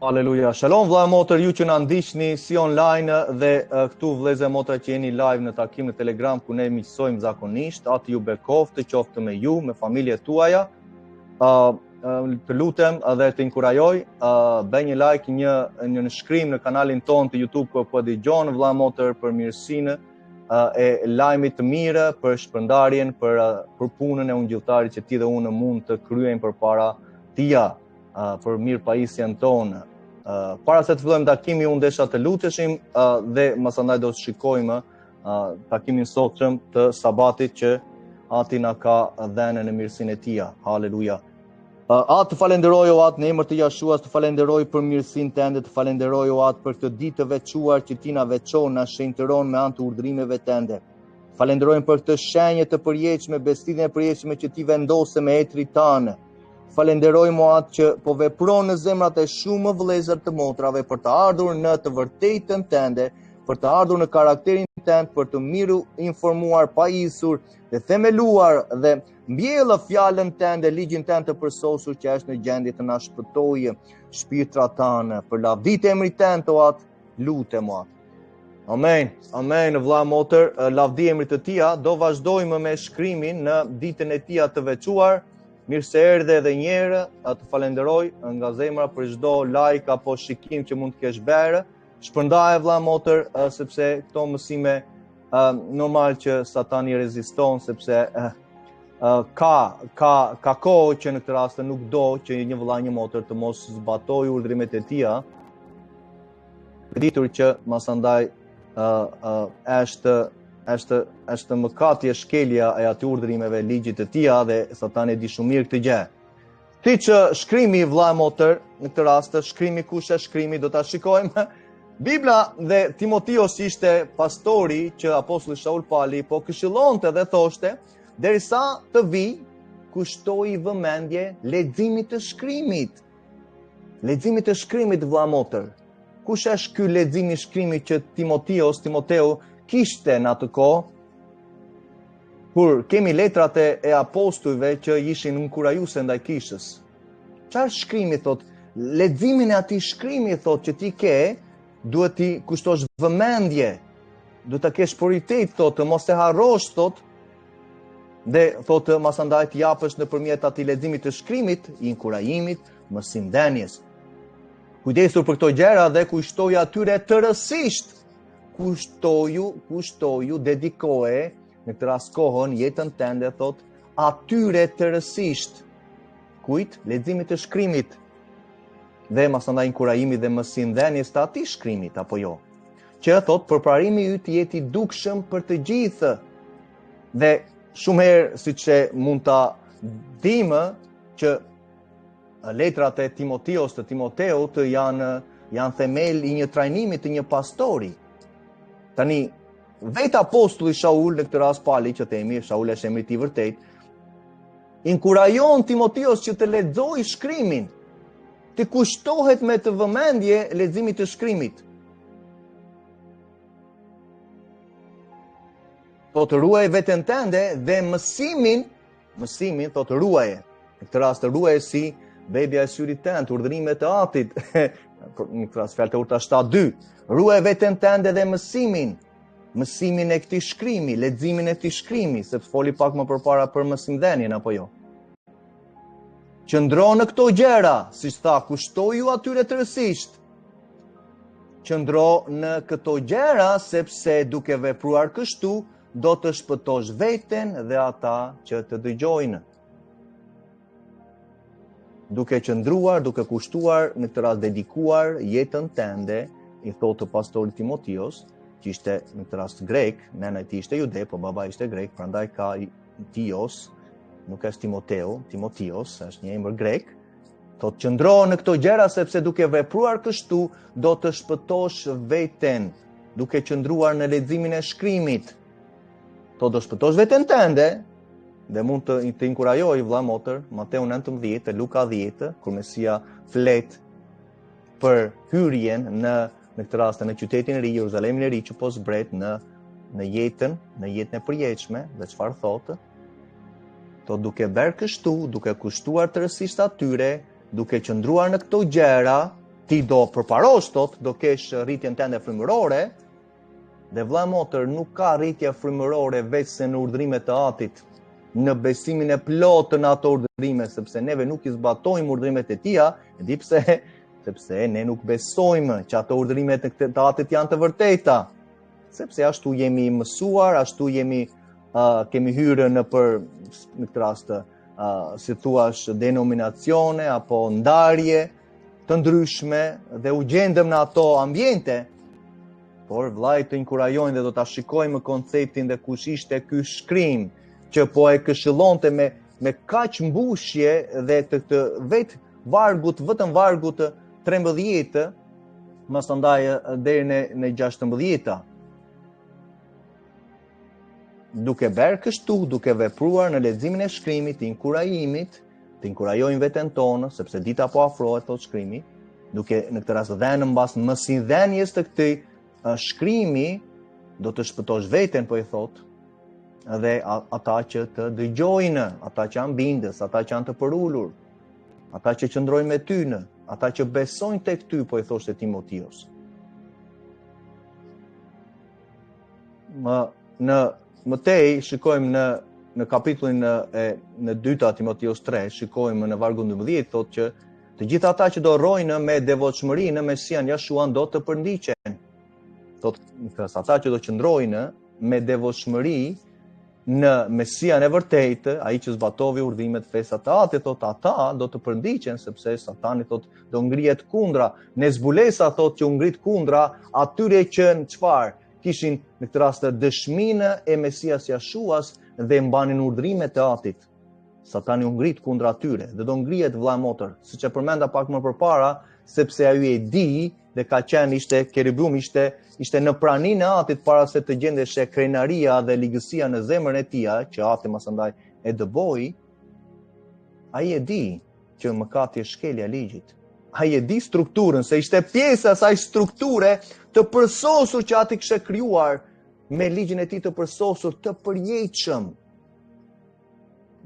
Aleluja. Shalom vëlla e motër, ju që na ndiqni si online dhe këtu vëllezër e motra që jeni live në takim në Telegram ku ne miqësojmë zakonisht, aty ju bekoft, të qoftë me ju, me familjet tuaja. Të lutem dhe të inkurajoj, bëj një like, një shkrim në kanalin ton të YouTube ku po dëgjon vëlla e motër për mirësinë e lajmit të mirë, për shpërndarjen, për punën e ungjilltarit që ti dhe unë mund të kryejmë përpara tia, për mirëpajisjen tonë. Para se të fillojmë takimin, unë desha të luteshim dhe masandaj do të shikojmë takimin sotëm të sabatit që Ati na ka dhënë në mirësinë e Tij. Haleluja. Atë të falenderoj o Atë në emër të Jashuas, të falenderoj për mirësinë tënde, të falenderoj o Atë për këtë ditë të veçuar që Ti na veçon, na shenjtëron me anë të urdhërimeve tënde. Falenderojmë për këtë shenjë të përjetshme, besëditjen e përjetshme që Ti vendose me etrit tanë. Falenderojmë atë që po vepron në zemrat e shumë vëllezër të motrave për të ardhur në të vërtetën tënde, për të ardhur në karakterin tënd, për të mirë informuar, pajisur dhe themeluar dhe mbjellë fjalën tënde, ligjin tënd të përsosur që është në gjendje të na shpëtojë shpirtrat tanë. Për lavdit e emrit tënd o Atë, lutem o Atë. Amen. Amen, vëlla motër, lavdi e emrit të Tij. Do vazhdojmë me shkrimin në ditën e Tij të veçuar. Mirë se erdhe edhe një herë, të falenderoj nga zemra për çdo like apo shikim që mund të kesh bërë. Shpërndaje vëlla motër, sepse këto mësime normal që Satani reziston, sepse ka kohë që në këtë rast nuk do që një vëlla një motër të mos zbatojë urdhrimet e Tij. Ditur që masandaj është mëkati e shkelja e aty urdhërimeve ligjit të Tij dhe Satani di shumë mirë këtë gjë. Siç shkrimi vëlla motër, në këtë rast shkrimi kush është shkrimi do ta shikojmë. Bibla dhe Timotios ishte pastori që apostulli Shaul Pali po këshillonte dhe thoshte, derisa të vi, kushtoi vëmendje leximit të shkrimit. Leximit të shkrimit vëlla motër. Kush është ky leximi i shkrimit që Timoteu kishte në atë kohë, kur kemi letrat e apostujve që ishin inkurajuese ndaj kishës. Çfarë shkrimi thot? Leximin e atij shkrimi thot që ti ke, duhet ti kushtosh vëmendje, duhet ta kesh prioritet thot, të mos e harrosh thot, dhe thot masandaj të japësh nëpërmjet atij leximit të shkrimit, i inkurajimit, mësimdhënies. Kujdesur për këto gjëra dhe kushtoju atyre tërësisht. Kushtoju, dedikoje në këtë rast kohën, jetën tënde, thot, atyre tërësisht. Kujt? Leximit të shkrimit. Dhe masandaj inkurajimit dhe mësimdhënies të atij shkrimit, apo jo? Që thot, përparimi yt jeti dukshëm për të gjithë. Dhe shumë herë, siç e mund ta dimë që letrat e Timoteos të Timoteut janë themel i një trajnimi të një pastori. Tani, vetë apostulli Shaul, në këtë rast Pali që themi, Shaul është emri i tij vërtet, inkurajon Timoteos që të lexojë shkrimin, të kushtohet me të vëmendje leximit të shkrimit. Po të ruaj veten tënde dhe mësimin thot ruaje. Në këtë rast ruaje si bebja e syrit tënd, urdhërimet e Atit. Në këtë rast fjalë Urta 7:2. Ruaj veten tënde dhe mësimin e këtij shkrimi, leximin e këtij shkrimi, sepse foli pak më përpara për mësimdhënien apo jo. Qëndro në këto gjëra, siç tha, kushtoju atyre tërësisht. Qëndro në këto gjëra, sepse duke vepruar kështu, do të shpëtosh veten dhe ata që të dëgjojnë. Duke qëndruar, duke kushtuar, në këtë rast dedikuar jetën tënde, i thotë pastorit Timoteos, që ishte në këtë rast grek, nëna e tij ishte jude, po baba ishte grek, prandaj ka Tios, nuk është Timoteos, është një emër grek. Thotë qëndro në këto gjëra sepse duke vepruar kështu do të shpëtosh veten, duke qëndruar në leximin e shkrimit. Do shpëtosh veten tënde. Dhe mund të inkurajoj vëlla motër, Mateu 19, Luka 10, kur Mesia flet për hyrjen në këtë rast në qytetin e ri, Jeruzalemin e ri që po zbret në jetën e përjetshme, dhe çfarë thotë? Thotë duke bërë kështu, duke kushtuar tërësisht atyre, duke qëndruar në këto gjëra, ti do përparosh, do kesh rritjen tënde frymërore, dhe vëlla motër nuk ka rritje frymërore veç se në urdhrimet e Atit, në besimin e plotë në ato urdhrime, sepse neve nuk i zbatojmë urdhrimet e Tija, e di pse, sepse ne nuk besojmë që ato urdhrimet e Atit janë të vërteta, sepse ashtu jemi mësuar, ashtu kemi hyrë në këtë rast, si thuash, denominacione apo ndarje të ndryshme dhe u gjendëm në ato ambiente, por vllai të inkurajojnë dhe do ta shikojmë konceptin dhe kush ishte ky shkrim që po e këshillonte me kaq mbushje dhe të vetë vargut, vetëm vargut 13, masandaj deri në 16. Duke bërë kështu, duke vepruar në leximin e shkrimit, të inkurajimit, të inkurajojnë veten tonë, sepse dita po afrohet, thot shkrimi, duke në këtë rast dhënë mbas mësidhenjes të këtij shkrimi, do të shpëtosh veten, po i thot, dhe ata që të dëgjojnë, ata që janë bindës, ata që janë të përulur, ata që qëndrojnë me ty, ata që besojnë tek ty, po i thoshte Timotios. Më tej, shikojmë në kapitullin në 2 Timotios 3, shikojmë në vargu 12, thot që të gjithë ata që do rrojnë me devotshmëri në Mesian Jashuan do të përndiqen. Thot ata që do qëndrojnë me devotshmëri në Mesian e vërtetë, ai që zbatovi urdhrimet fesë të Atit, thot ata do të përndiqen, sepse Satani thot do ngrihet kundra, ne zbulesa thot që u ngrit kundra atyre që çfarë kishin në këtë rast dëshminë e Mesias Jashuas dhe mbanin urdhrimet e Atit. Satani u ngrit kundra atyre dhe do ngrihet vëlla motër, siç e përmenda pak më përpara, sepse ai e di dhe ka qenë Kerubim ishte në praninë e Atit para se të gjendeshe krenaria dhe ligësia në zemrën e tij, që Ati masandaj e dëboi. Ai e di që mëkati është shkelja e ligjit. Ai e di strukturën, se ishte pjesë e asaj strukture të përsosur që Ati kishte krijuar me ligjin e tij të përsosur, të përjetshëm.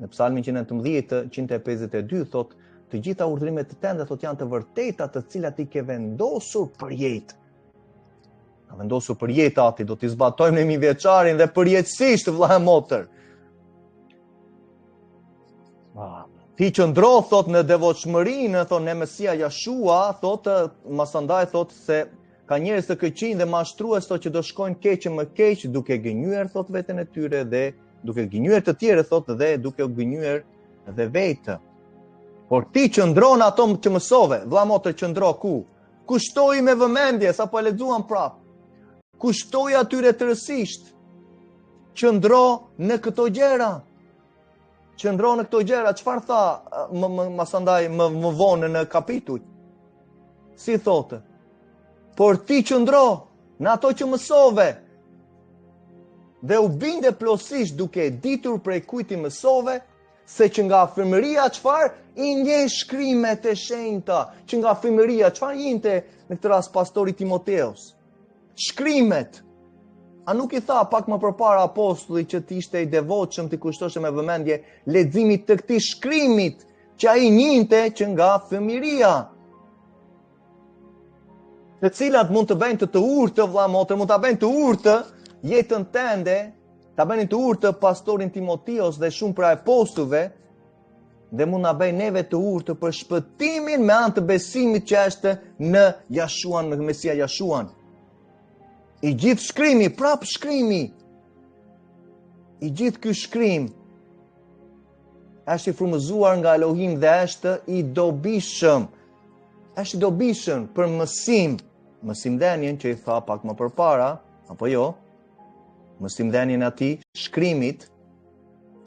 Në Psalmin 152 thot, të gjitha urdhrimet e tënde thot janë të vërteta, të cilat i ke vendosur për jetë. Ka vendosur për jetë Ati, do t'i zbatojmë në 1000 vjeçarin dhe përjetësisht vëlla motër. Ti qëndro thot në devotshmërinë, thot në Mesia Jashua, thot masandaj thot se ka njerëz të këqij dhe mashtrues thot që do shkojnë keq më keq, duke gënjur thot veten e tyre dhe duke gënjur të tjerë thot dhe duke u gënjur dhe vetë. Por ti qëndro në ato që mësove, vëlla motër qëndro ku? Kushtoi me vëmendje, sapo e lexuam prap. Kushtoi atyre tërësisht. Qëndro në këto gjëra. Qëndro në këto gjëra, çfarë tha masandaj më vonë në kapitull? Si thotë? Por ti qëndro në ato që mësove. Dhe u binde plotësisht duke ditur prej kujt i mësove, se që nga frymëria çfarë i njeh shkrimet e shenjta, që nga frymëria çfarë jinte në këtë rast pastori Timoteos. Shkrimet. A nuk i tha pak më përpara apostulli që ti ishte i devotshëm, ti kushtoshe me vëmendje leximit të këtij shkrimit, që ai njinte që nga fëmijëria, të cilat mund të bëjnë të urtë, vëlla motër, mund ta bëjnë të urtë jetën tënde, ta bënin të urtë pastorin Timoteos dhe shumë prej apostujve, dhe mund na bëjnë neve të urtë për shpëtimin me anë të besimit që është në Jashuan, në Mesia Jashuan. I gjithë shkrimi, prap shkrimi, i gjithë ky shkrim është i frymëzuar nga Elohim dhe është i dobishëm. Është i dobishëm për mësimdhenjen që i tha pak më përpara, apo jo? Mësimdhenjen atij shkrimit.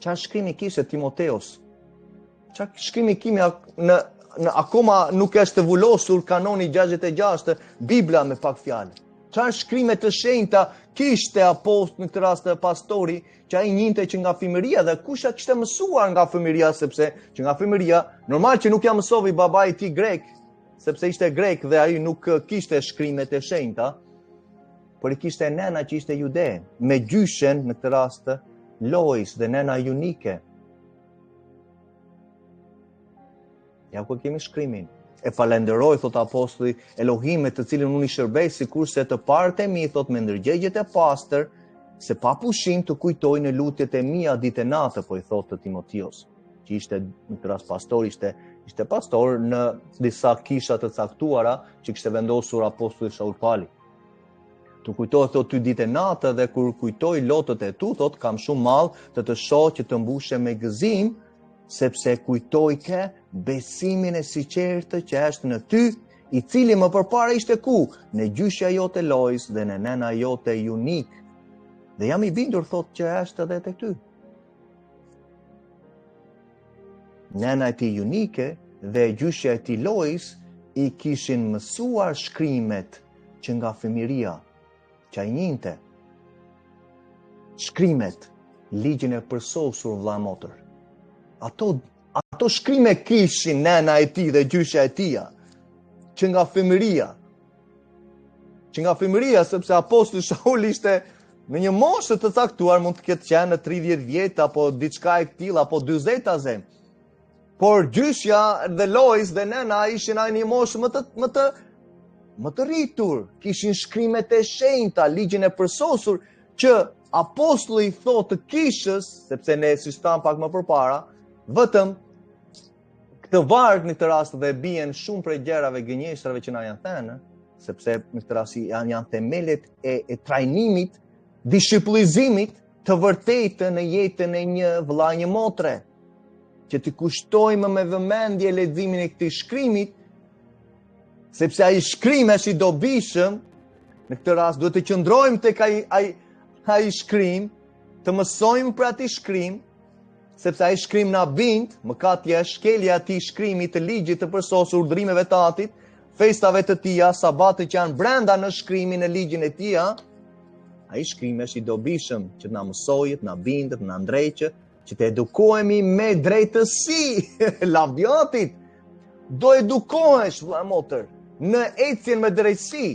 Çfarë shkrimi kishte Timoteos? Çfarë shkrimi kimi në akoma nuk është vulosur kanoni 66, Bibla me pak fjalë. Çfarë shkrime të shenjta kishte apostoll në këtë rast pastori, që ai njinte që nga fëmijëria dhe kush e kishte mësuar nga fëmijëria, sepse që nga fëmijëria normal që nuk ja mësoi babai i tij grek, sepse ishte grek dhe ai nuk kishte shkrimet e shenjta, por i kishte nëna që ishte jude, me gjyshen në këtë rast Lois dhe nëna Junike. Ja ku kemi shkrimin. e falenderoj, thot apostulli, Elohimet të cilin unë i shërbej, sikurse të parët e mi, thot me ndërgjegjet e pastër, se pa pushim të kujtoj në lutjet e mia ditë e natë, po i thot të Timotios, që ishte në këtë rast pastor, ishte pastor në disa kisha të caktuara që kishte vendosur apostulli Shaul Pali. Të kujtoj thot ty ditë e natë dhe kur kujtoj lotët e tu, thot kam shumë mall të shoh që të mbushe me gëzim, sepse kujtoj ke besimin e sinqertë që është në ty, i cili më përpara ishte ku? Në gjyshja jote Lois dhe në nëna jote Junik. Dhe jam i bindur thot që është edhe tek ty. Nëna e ti Junike dhe gjyshja e ti Lois i kishin mësuar shkrimet që nga fëmiria, që ai njinte. Shkrimet, ligjin e përsosur vëlla motër. Ato shkrime kishin nëna e ti dhe gjyshja e tia, që nga fëmiria. Që nga fëmiria, sepse apostulli Shaul ishte në një moshë të caktuar, mund të ketë qenë në 30 vjet apo diçka e tillë apo 40 aze. Por gjyshja dhe Lois dhe nëna ishin në një moshë më të rritur, kishin shkrimet e shenjta, ligjin e përsosur që apostulli i thotë të kishës, sepse ne si stam pak më përpara, vetëm këtë varg në këtë rast dhe bien shumë prej gjërave gënjeshtrave që na janë thënë, sepse në këtë rast janë themelet e trajnimit, dishiplizimit të vërtetë në jetën e një vëlla një motre, që të kushtojmë me vëmendje leximin e këtij shkrimit, sepse ai shkrim është i dobishëm, në këtë rast duhet të qëndrojmë tek ai shkrim, të mësojmë për atë shkrim, sepse ai shkrim na bind, mëkatja e shkelja e atij shkrimi të ligjit të përsosur, urdhrimeve të Atit, festave të tija, sabatet që janë brenda në shkrimin e ligjin e tij, ai shkrim është i dobishëm që të na mësojë, të na bindet, të na ndreqë, që të edukohemi me drejtësi. Lavdjatit, do edukohesh vëlla motër në ecjen me drejtësi,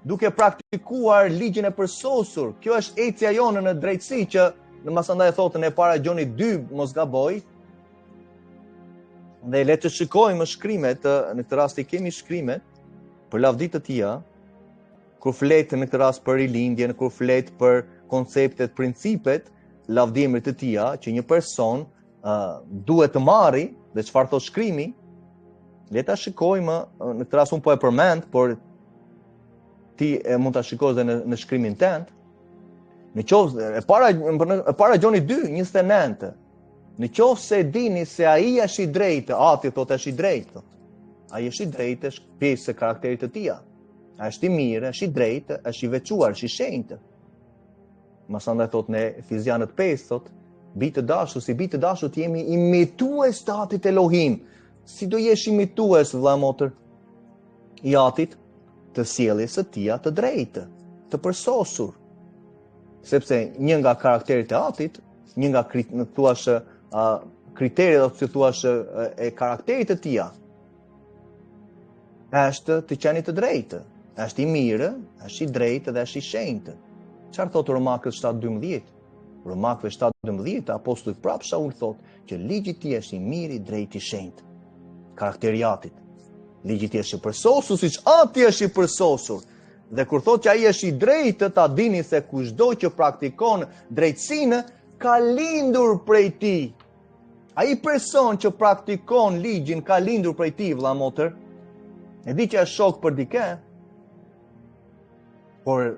duke praktikuar ligjin e përsosur. Kjo është ecja jonë në drejtësi që në masandaj thotën e para Gjoni 2, mos gaboj. Dhe le të shikojmë shkrimet, në këtë rast i kemi shkrimet për lavdit të tia, kur flet në këtë rast për rilindjen, kur flet për konceptet, principet, lavdimit të tia, që një person duhet të marri, dhe çfarë thot shkrimi, le ta shikojmë, në këtë rast unë po e përmend, por ti mund ta shikosh edhe në shkrimin tënd. Në qoftë e para Gjoni 2:29. Në qoftë se dini se ai është i drejtë, Ati thotë është i drejtë. Ai është i drejtë, është pjesë e karakterit të tij. Ai është i mirë, është i drejtë, është i veçuar, është i shenjtë. Masandaj thotë në Efesianët 5 thotë, bitë të dashur, si bitë të dashur të jemi imitues të Atit Elohim. Si do jesh imitues vëlla motër i Atit? Të sjelljes së tij të drejtë, të përsosur. Sepse një nga karakterit e Atit, një nga kriteret ose thuash e karakterit të tij, është të qenë të drejtë, është i mirë, është i drejtë dhe është i shenjtë. Çfarë thotë Romakët 7:12? Romakëve 7:12 apostulli prapë Shaul thotë që ligji i tij është i mirë, i drejtë, i shenjtë. Karakteri i Atit. Ligji i tij është i përsosur, siç Ati është i përsosur. Dhe kur thotë që ai është i drejtë, ta dini se kushdo që praktikon drejtsinë ka lindur prej tij. Ai person që praktikon ligjin ka lindur prej tij, vëlla motër. E di që është shok për dikë, por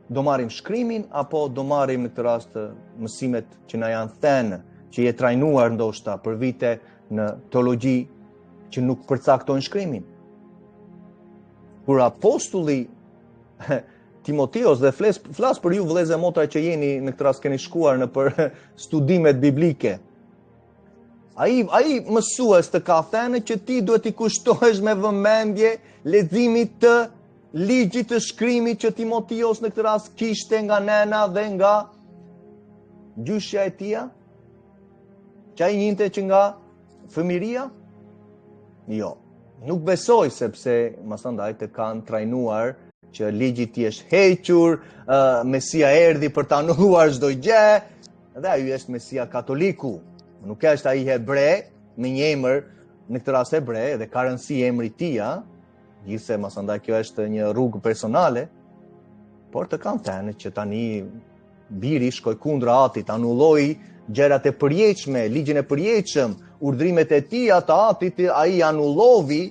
do marrim shkrimin apo do marrim në këtë rast mësimet që na janë thënë, që je trajnuar ndoshta për vite në teologji që nuk përcaktojnë shkrimin. Kur apostulli Timoteos, dhe flas për ju vëllezër e motra që jeni në këtë rast keni shkuar në për studimet biblike. Ai mësues të ka thënë që ti duhet i kushtohesh me vëmendje leximit të ligjit të shkrimit që Timoteos në këtë rast kishte nga nëna dhe nga gjyshja e tij, që ai njinte që nga fëmiria? Jo, nuk besoj sepse masandaj të kanë trajnuar që ligji i tij është hequr, Mesia erdhi për ta anulluar çdo gjë, dhe ai është Mesia katoliku. Nuk është ai hebre me një emër në këtë rast hebre dhe ka rëndësi emri tia, gjithse masandaj kjo është një rrugë personale, por të kam tenë që tani biri shkoj kundra atit, anulloi gjërat e përjetshme, ligjin e përjetshëm, urdhrimet e tij të atit, ai anullovi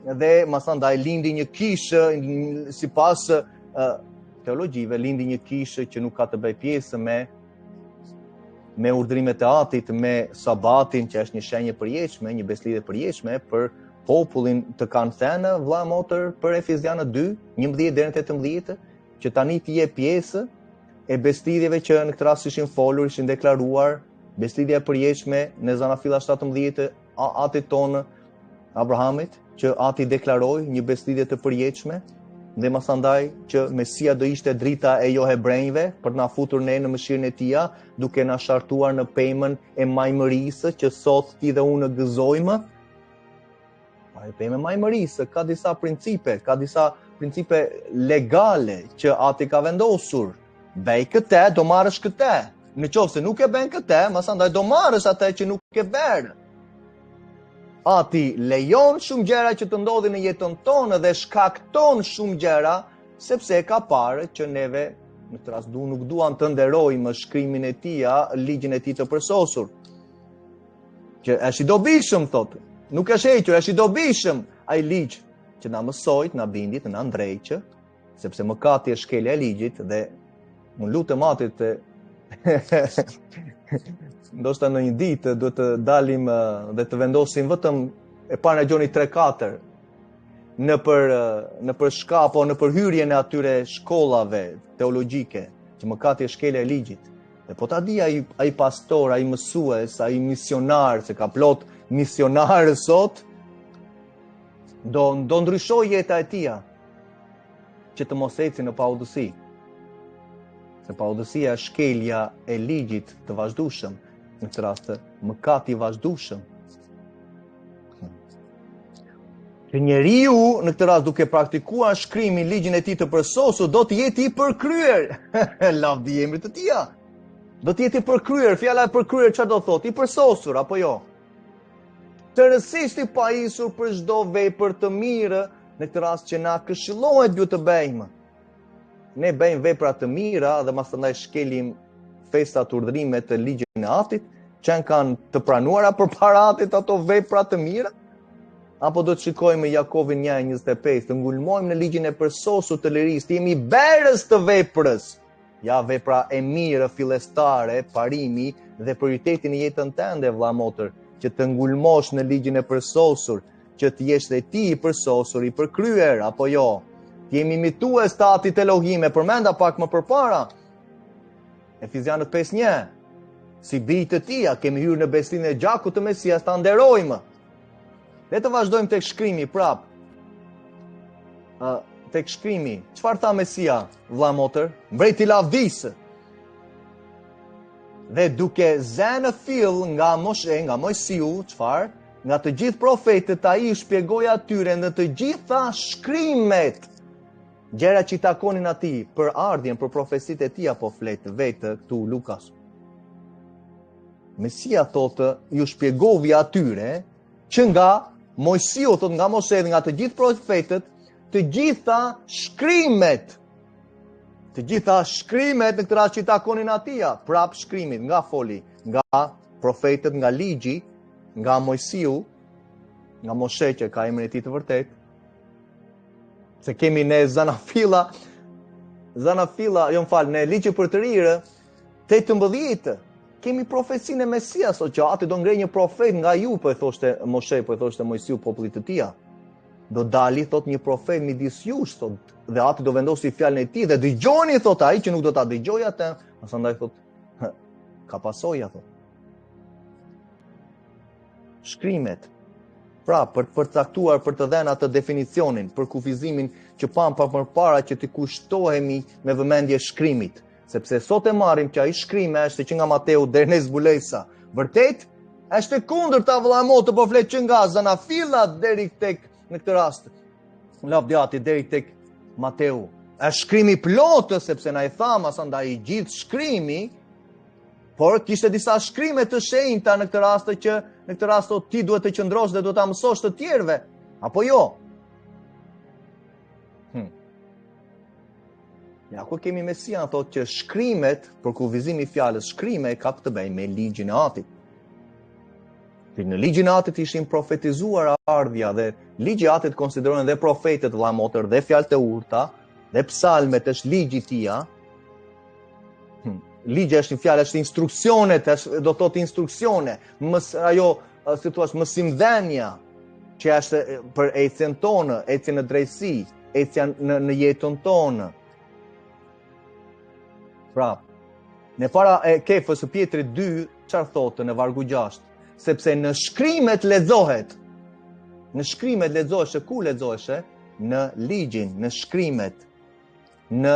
dhe masandaj lindi një kishë sipas teologjive, lindi një kishë që nuk ka të bëj pjesë me urdhrimet e atit, me sabatin që është një shenjë përjetshme, një beslidhje përjetshme për popullin të kanë thënë vëlla motër për Efezianë 2, 11 deri në 18, që tani ti je pjesë e beslidhjeve që në këtë rast ishin folur, ishin deklaruar, beslidhja e përjetshme në Zanafilla 17 atit tonë Abrahamit, që ati deklaroi një beslidhje të përjetshme, dhe masandaj që Mesia do ishte drita e jo hebrejve për na futur ne në mëshirën e tija, duke na shartuar në pemën e majmërisë që sot ti dhe unë gëzojmë. Pemën e majmërisë ka disa principe legale që ati ka vendosur. Bëj këtë, do marrësh këtë. Në qoftë se nuk e bën këtë, masandaj do marrësh atë që nuk e bën. Ati lejon shumë gjëra që të ndodhin në jetën tonë dhe shkakton shumë gjëra, sepse ka parë që neve në këtë rast nuk duam të nderojmë shkrimin e tij, ligjin e tij të përsosur. Që është i dobishëm thotë. Nuk është hequr, është i dobishëm ai ligj që na mësoi, na bindit, na ndrejqë, sepse mëkati është shkelja e ligjit dhe unë lutem atit ndoshta në një ditë duhet të dalim dhe të vendosim vetëm e para gjoni 3-4 në për shkapo, në për hyrjen e atyre shkollave teologjike, që mëkati është shkelja e ligjit. Dhe po ta di ai pastor, ai mësues, ai misionar, se ka plot misionarë sot, do ndryshoj jeta e tija që të mos ecin në paudhësi. Se paudhësia është shkelja e ligjit të vazhdueshëm, në këtë rast mëkati i vazhdueshëm. Që njeriu në këtë rast duke praktikuar shkrimin, ligjin e tij të përsosur, do të jetë i përkryer. Lavdi emrit të tij. Do të jetë i përkryer, fjala e përkryer çfarë do thotë? I përsosur apo jo? Tërësisht i pajisur për çdo vepër të mirë, në këtë rast që na këshillohet ju të bëjmë. Ne bëjmë vepra të mira dhe masandaj shkelim festat, urdhrimet të ligjit në atit, që kanë të pranuara përpara atit ato vepra të mira, apo do të shikojmë Jakovin 1:25, të ngulmojmë në ligjin e përsosur të lirisë, të jemi berës të veprës. Ja vepra e mirë, fillestare, parimi dhe prioriteti në jetën tënde, vëlla motër, që të ngulmosh në ligjin e përsosur, që të jesh dhe ti i përsosur, i përkryer, apo jo. Jemi imitues të atit Elohim, përmenda pak më përpara. Efezianët 5:1. Si bijtë të tija, kemi hyrë në beslinë e gjakut të Mesias, ta nderojmë. Le të vazhdojmë tek shkrimi prap. Tek shkrimi, çfarë tha Mesia, vëlla motër? Mbreti i lavdisë. Dhe duke zënë fill nga Moshe, nga Mojsiu, çfarë? Nga të gjithë profetët, ai u shpjegoi atyre në të gjitha shkrimet gjëra që i takonin atij për ardhjen, për profecitë e tij, apo flet vetë këtu Lukas. Mesia thotë, ju shpjegovi atyre që nga Mojsiu, thotë nga Moshe dhe nga të gjithë profetët, të gjitha shkrimet në këtë rast që i takonin atij, prap shkrimit, nga foli, nga profetët, nga ligji, nga Mojsiu, nga Moshe që ka emrin e tij të vërtet. Se kemi ne Zanafilla, ne ligjin për të rirë, 18, kemi profecinë e Mesias, që ati do ngrej një profet nga ju, po e thoshte Moshe, po e thoshte Mojsiu popullit të tija. Do dali, thot, një profet midis jush, thot, dhe ati do vendosi fjalën e tij, dhe dëgjoni, thot, ai që nuk do ta dëgjojë atë, asandaj thot, ka pasoja, thot. Shkrimet, pra, për të caktuar, për të dhënë atë definicionin, për kufizimin që pam pa përpara që të kushtohemi me vëmendje shkrimit, sepse sot e marrim që ai shkrimi është që nga Mateu deri në zbulesa. Vërtet, është e kundërta, vëlla motë, po flet që nga Zanafilla deri tek në këtë rast, lavdiati deri tek Mateu. Është shkrimi plotë, sepse na i tham asandaj i gjithë shkrimi, por kishte disa shkrime të shenjta në këtë rast që në këtë rast thot ti duhet të qëndrosh dhe duhet ta mësosh të tjerëve, apo jo? Ja, ku kemi Mesia thot që shkrimet, për kufizimi i fjalës shkrime ka të bëjë me ligjin e Atit. Në ligjin e Atit ishin profetizuar ardhja dhe ligji i Atit konsiderohen dhe profetët vëlla motër dhe fjalët e urta dhe psalmet është ligji i tij. Ligji është një fjalë, është instruksionet, do të thotë instruksione, ajo si thua mësimdhënia që është për ecjen tonë, ecjen në drejtësi, ecjen në jetën tonë. Pra, në para e Kefës së Pjetrit 2, çfarë thotë në vargu 6? Sepse në shkrimet lexohet. Në shkrimet lexohesh, ku lexohesh? Në ligjin, në shkrimet, në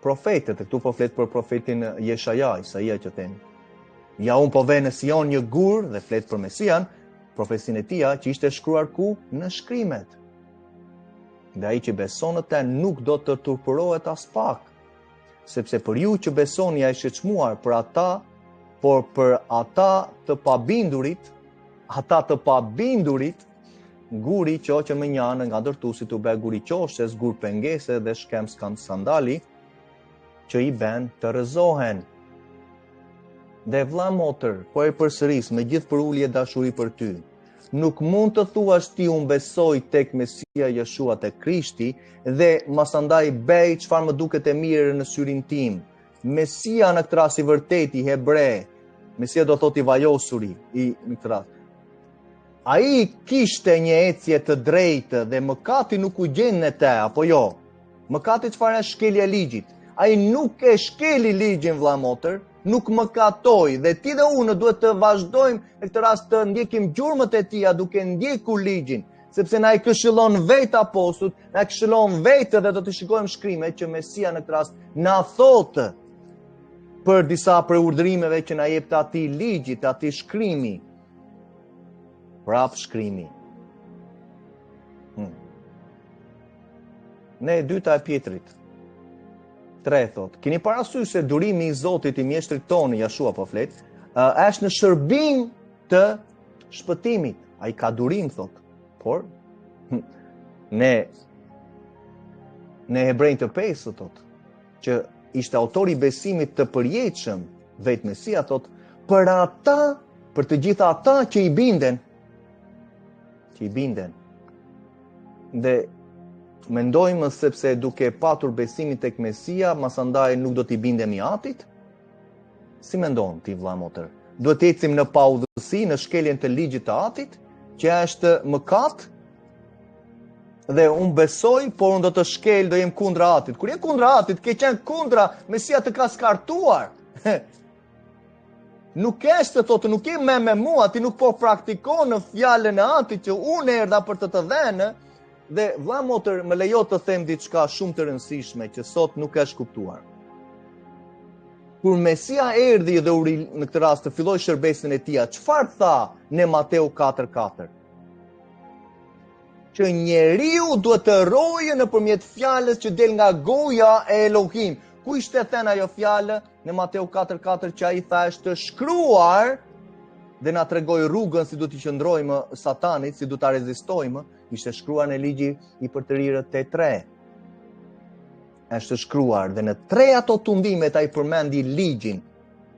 profetët. Këtu po flet për profetin Jeshaja, Isaia që themi. Ja unë po ve në Sion një gur dhe flet për Mesian, profesinë e tij që ishte shkruar ku? Në shkrimet. Dhe ai që beson në të nuk do të turpurohet as pak. Sepse për ju që besoni ai është çmuar për ata, por për ata të pabindurit, guri qoqë më njanë nga dërtusi të be guri qoshes, gur pengese dhe shkem s'kan sandali, që i ben të rëzohen. Dhe vlla motër, po e përsëris me gjithë përullje dashuri për ty, nuk mund të thuash ti unë besoj tek Mesia Jeshua te Krishti dhe masandaj bej çfarë më duket e mirë në syrin tim. Mesia në këtë rast i vërteti hebre, Mesia do thot i vajosuri në këtë rast. Ai kishte një ecje të drejtë dhe mëkati nuk u gjen në te, apo jo? Mëkati çfarë është shkelja e ligjit? Ai nuk e shkeli ligjin vëlla motër, nuk mëkatoi dhe ti dhe unë duhet të vazhdojmë në këtë rast të ndjekim gjurmët e tija duke ndjekur ligjin, sepse na i këshillon vetë apostujt, na këshillon vetë dhe do të shikojmë shkrimet që Mesia në këtë rast na thotë për disa prej urdhërimeve që na jep të atij ligjit, atij shkrimi. Prap shkrimi. Ne e dyta e Pjetrit 3 thot, keni parasysh se durimi i Zotit i mjeshtrit tonë, Jashua po flet, është në shërbim të shpëtimit. Ai ka durim thot. Por ne Hebrejnë të 5 thot, që ishte autori besimit të përjetshëm, vetë Mesia thot, për të gjitha ata që i binden. Dhe mendojmë sepse duke patur besimin tek Mesia, masandaj nuk do t'i bindemi Atit? Si mendon ti vëlla motër? Duhet të ecim në paudhësi, në shkeljen të ligjit të Atit, që është mëkat? Dhe unë besoj, por unë do të shkel, do jem kundra Atit. Kur je kundra Atit, ke qenë kundra, Mesia të ka skartuar. Nuk është të thotë, nuk je me mua, ti nuk po praktikon në fjalën e Atit që unë erdha për të dhënë. Dhe vëlla motër, më lejo të them diçka shumë të rëndësishme që sot nuk është kuptuar. Kur Mesia erdhi dhe në këtë rast të filloi shërbesin e tij, çfarë tha në Mateu 4:4? Që njeriu duhet të rrojë nëpërmjet fjalës që del nga goja e Elohim. Ku ishte thënë ajo fjalë në Mateu 4:4 që ai tha është shkruar dhe na tregoi rrugën si do t'i qëndrojmë Satanit, si do ta rezistojmë, ishte shkruar në ligji i përtërirët te 3. Është shkruar dhe në 3 ato tundimet ai përmendi ligjin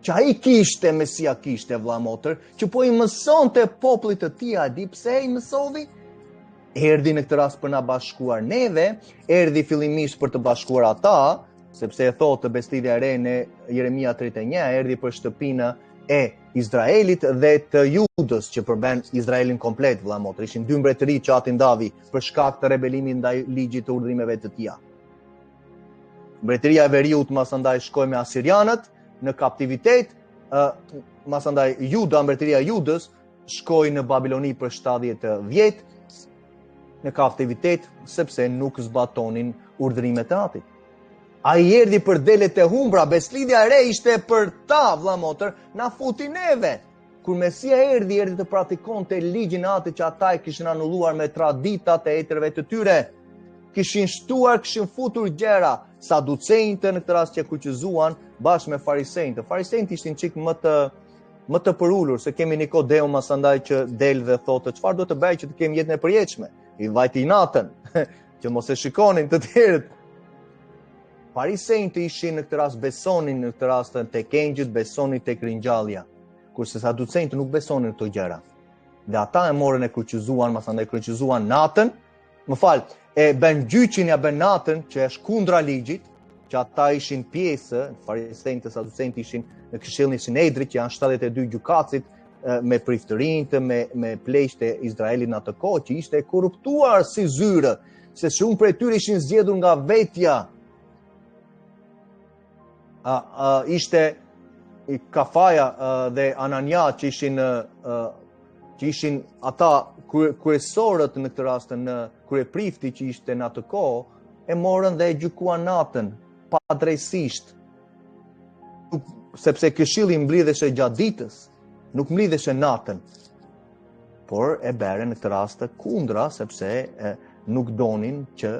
që ai kishte, Mesia kishte vëlla motër, që po i mësonte popullit të tij, a di pse i mësovi? Erdhi në këtë rast për na bashkuar neve, erdhi fillimisht për të bashkuar ata, sepse e thotë besëlidhja e re në Jeremia 31, erdhi për shtëpinë e Izraelit dhe të Judës që përben Izraelin komplet vëlla motër. Ishin 2 mbretëri që ati ndavi për shkak të rebelimit ndaj ligjit të urdhrimeve të tija. Mbretëria e Veriut masandaj shkoi me asirianët në kaptivitet, masandaj Juda, mbretëria e Judës shkoi në Babiloni për 70 vjet në kaptivitet sepse nuk zbatonin urdhrimet e Atit. Ai erdhi për delet e humbra, beslidhja e re ishte për ta, vëlla motër, na futi neve. Kur Mesia erdhi të praktikonte ligjin e Atit që ata e kishin anulluar me traditat e etërve të tyre. Kishin shtuar, kishin futur gjëra, saducejtë në këtë rast që kuqëzuan bashkë me farisejtë. Farisejtë ishin çik më të më të përullur se kemi Nikodeun masandaj që del dhe thotë çfarë do të bëj që të kemi jetën e përjetshme. I vajti natën që mos e shikonin të tjerët. Farisejt ishin në këtë rast besonin në këtë rast tek engjëjt, besonin tek ringjallja, kurse saducejt nuk besonin këto gjëra. Dhe ata e morën e kryqëzuan, masandaj kryqëzuan natën, e bën gjyqin ja bën natën që është kundra ligjit, që ata ishin pjesë, farisejt dhe saducejt ishin në këshillin e Sinedrit, që janë 72 gjykatësit me priftërinjtë, me pleqët e Izraelit në atë kohë, që ishte korruptuar si zyre, se shumë prej tyre ishin zgjedhur nga vetja. Ishte Kafaja dhe Anania që ishin ata kryesorët në këtë rast, në kryeprifti që ishte në atë kohë, e morën dhe e gjykuan natën, pa drejtësisht. Sepse këshilli mblidheshe gjatë ditës, nuk mblidheshe natën. Por e beren në këtë rast kundra, sepse nuk donin që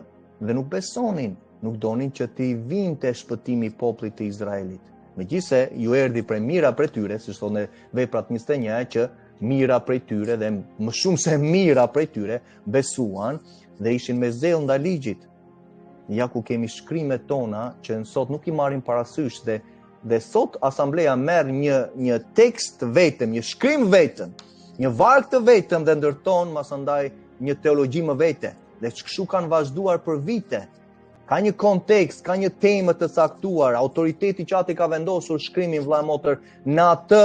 dhe nuk besonin, nuk donin që t'i vinte shpëtimi i popullit të Izraelit. Megjithse ju erdhi prej mira prej tyre, siç thonë veprat 21, që mira prej tyre dhe më shumë se mira prej tyre besuan dhe ishin me zell ndaj ligjit. Ja ku kemi shkrimet tona që sot nuk i marrin parasysh dhe sot asambleja merr një tekst vetëm, një shkrim vetëm, një varg të vetëm dhe ndërton masandaj një teologji më vete. Dhe kështu kanë vazhduar për vite. Ka një kontekst, ka një temë të caktuar, autoriteti që aty ka vendosur shkrimin vëlla motër në atë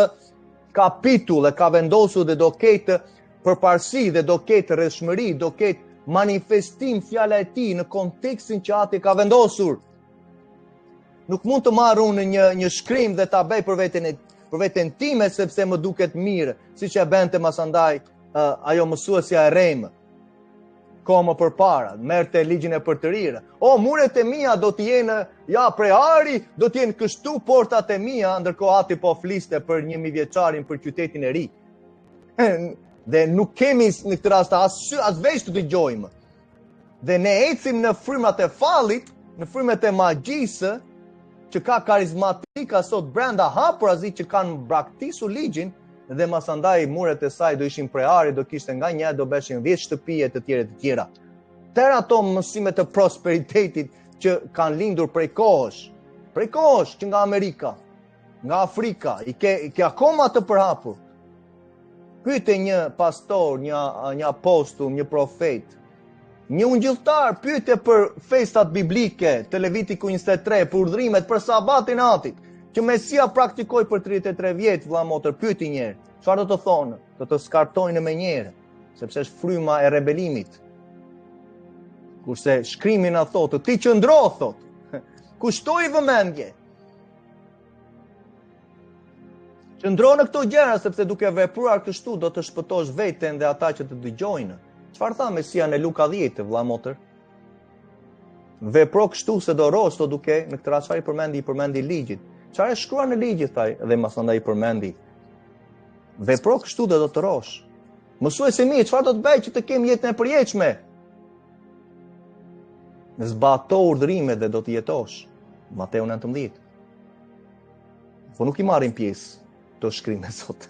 kapitull e ka vendosur dhe do ketë përparësi dhe do ketë rreshmëri, do ketë manifestim fjala e tij në kontekstin që aty ka vendosur. Nuk mund të marr unë një shkrim dhe ta bëj për veten time sepse më duket mirë, siç e bënte masandaj ajo mësuesja e Rem. Kohë përpara, merrte ligjin e përtërirë. Muret e mia do të jenë prej ari, do të jenë kështu portat e mia, ndërkohë ati po fliste për 1000 vjeçarin për qytetin e ri. Dhe nuk kemi në këtë rast as veç të dëgjojmë. Dhe ne ecim në frymrat e fallit, në frymrat e magjisë, që ka karizmatika sot brenda hapurazi që kanë braktisur ligjin, dhe masandaj muret e saj do ishin prej ari, do kishte nga një, do beshin 10 shtëpije të tjera. Tëra ato mësime të prosperitetit që kanë lindur prej kohësh që nga Amerika, nga Afrika, i ke akoma të përhapur. Pyete një pastor, një apostull, një profet, një ungjilltar, pyete për festat biblike, të Levitiku 23, për urdhrimet, për sabatin atit, që Mesia praktikoi për 33 vjet, vëlla motër, pyeti një herë, çfarë do të thonë? Do të skartojnë më njëherë, sepse është fryma e rebelimit. Kurse shkrimi na thotë, ti qëndro, thotë. Kushtoj vëmendje. Qëndro në këto gjëra, sepse duke vepruar kështu do të shpëtosh veten dhe ata që të dëgjojnë. Çfarë tha Mesia në Luka 10, vëlla motër? Vepro kështu se do rosh, do duke në këtë rast çfarë i përmendi ligjit. Çfarë është shkruar në ligjit thaj dhe masandaj i përmendi. Vepro kështu dhe do të rosh. Mësuesi mi, çfarë do të bëj që të kemi jetën e përjetshme? Zbato urdhrimet dhe do të jetosh. Mateu 19. Po nuk i marrin pjesë të shkrimet sot.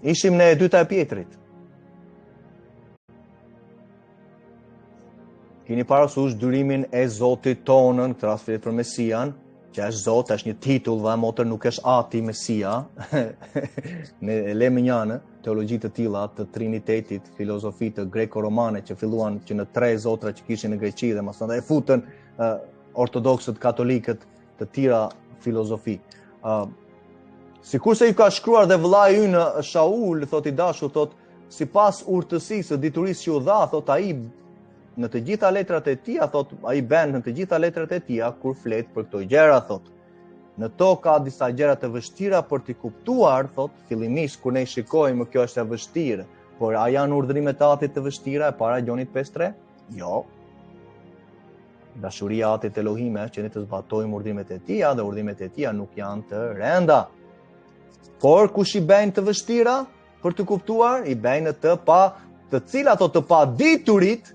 Ishim në e dyta e Pjetrit. Keni parasysh dyrimin e Zotit tonën, këtë rast flet për Mesian, që është Zot, është një titull, vëlla motër, nuk është ati Mesia. Ne lëmë janë teologji të tilla të Trinitetit, filozofi të greko-romane që filluan që në 3 zotra që kishin në Greqi dhe pastaj e futën ortodoksët, katolikët, të tjera filozofi. Sikurse i ka shkruar dhe vëllai ynë Shaul, thot i dashur, thot sipas urtësisë së diturisë që u dha, thot ai në të gjitha letrat e tija, thot, ai bën në të gjitha letrat e tija kur flet për këto gjëra, thot. Në to ka disa gjëra të vështira për t'i kuptuar, thot, fillimisht kur ne shikojmë kjo është e vështirë, por a janë urdhrimet e Atit të vështira e para Gjonit 5:3? Jo. Dashuria e Atit Elohime që ne të zbatojmë urdhrimet e tija dhe urdhrimet e tija nuk janë të rënda. Por kush i bën të vështira për të kuptuar, i bën të cilat ato të paditurit,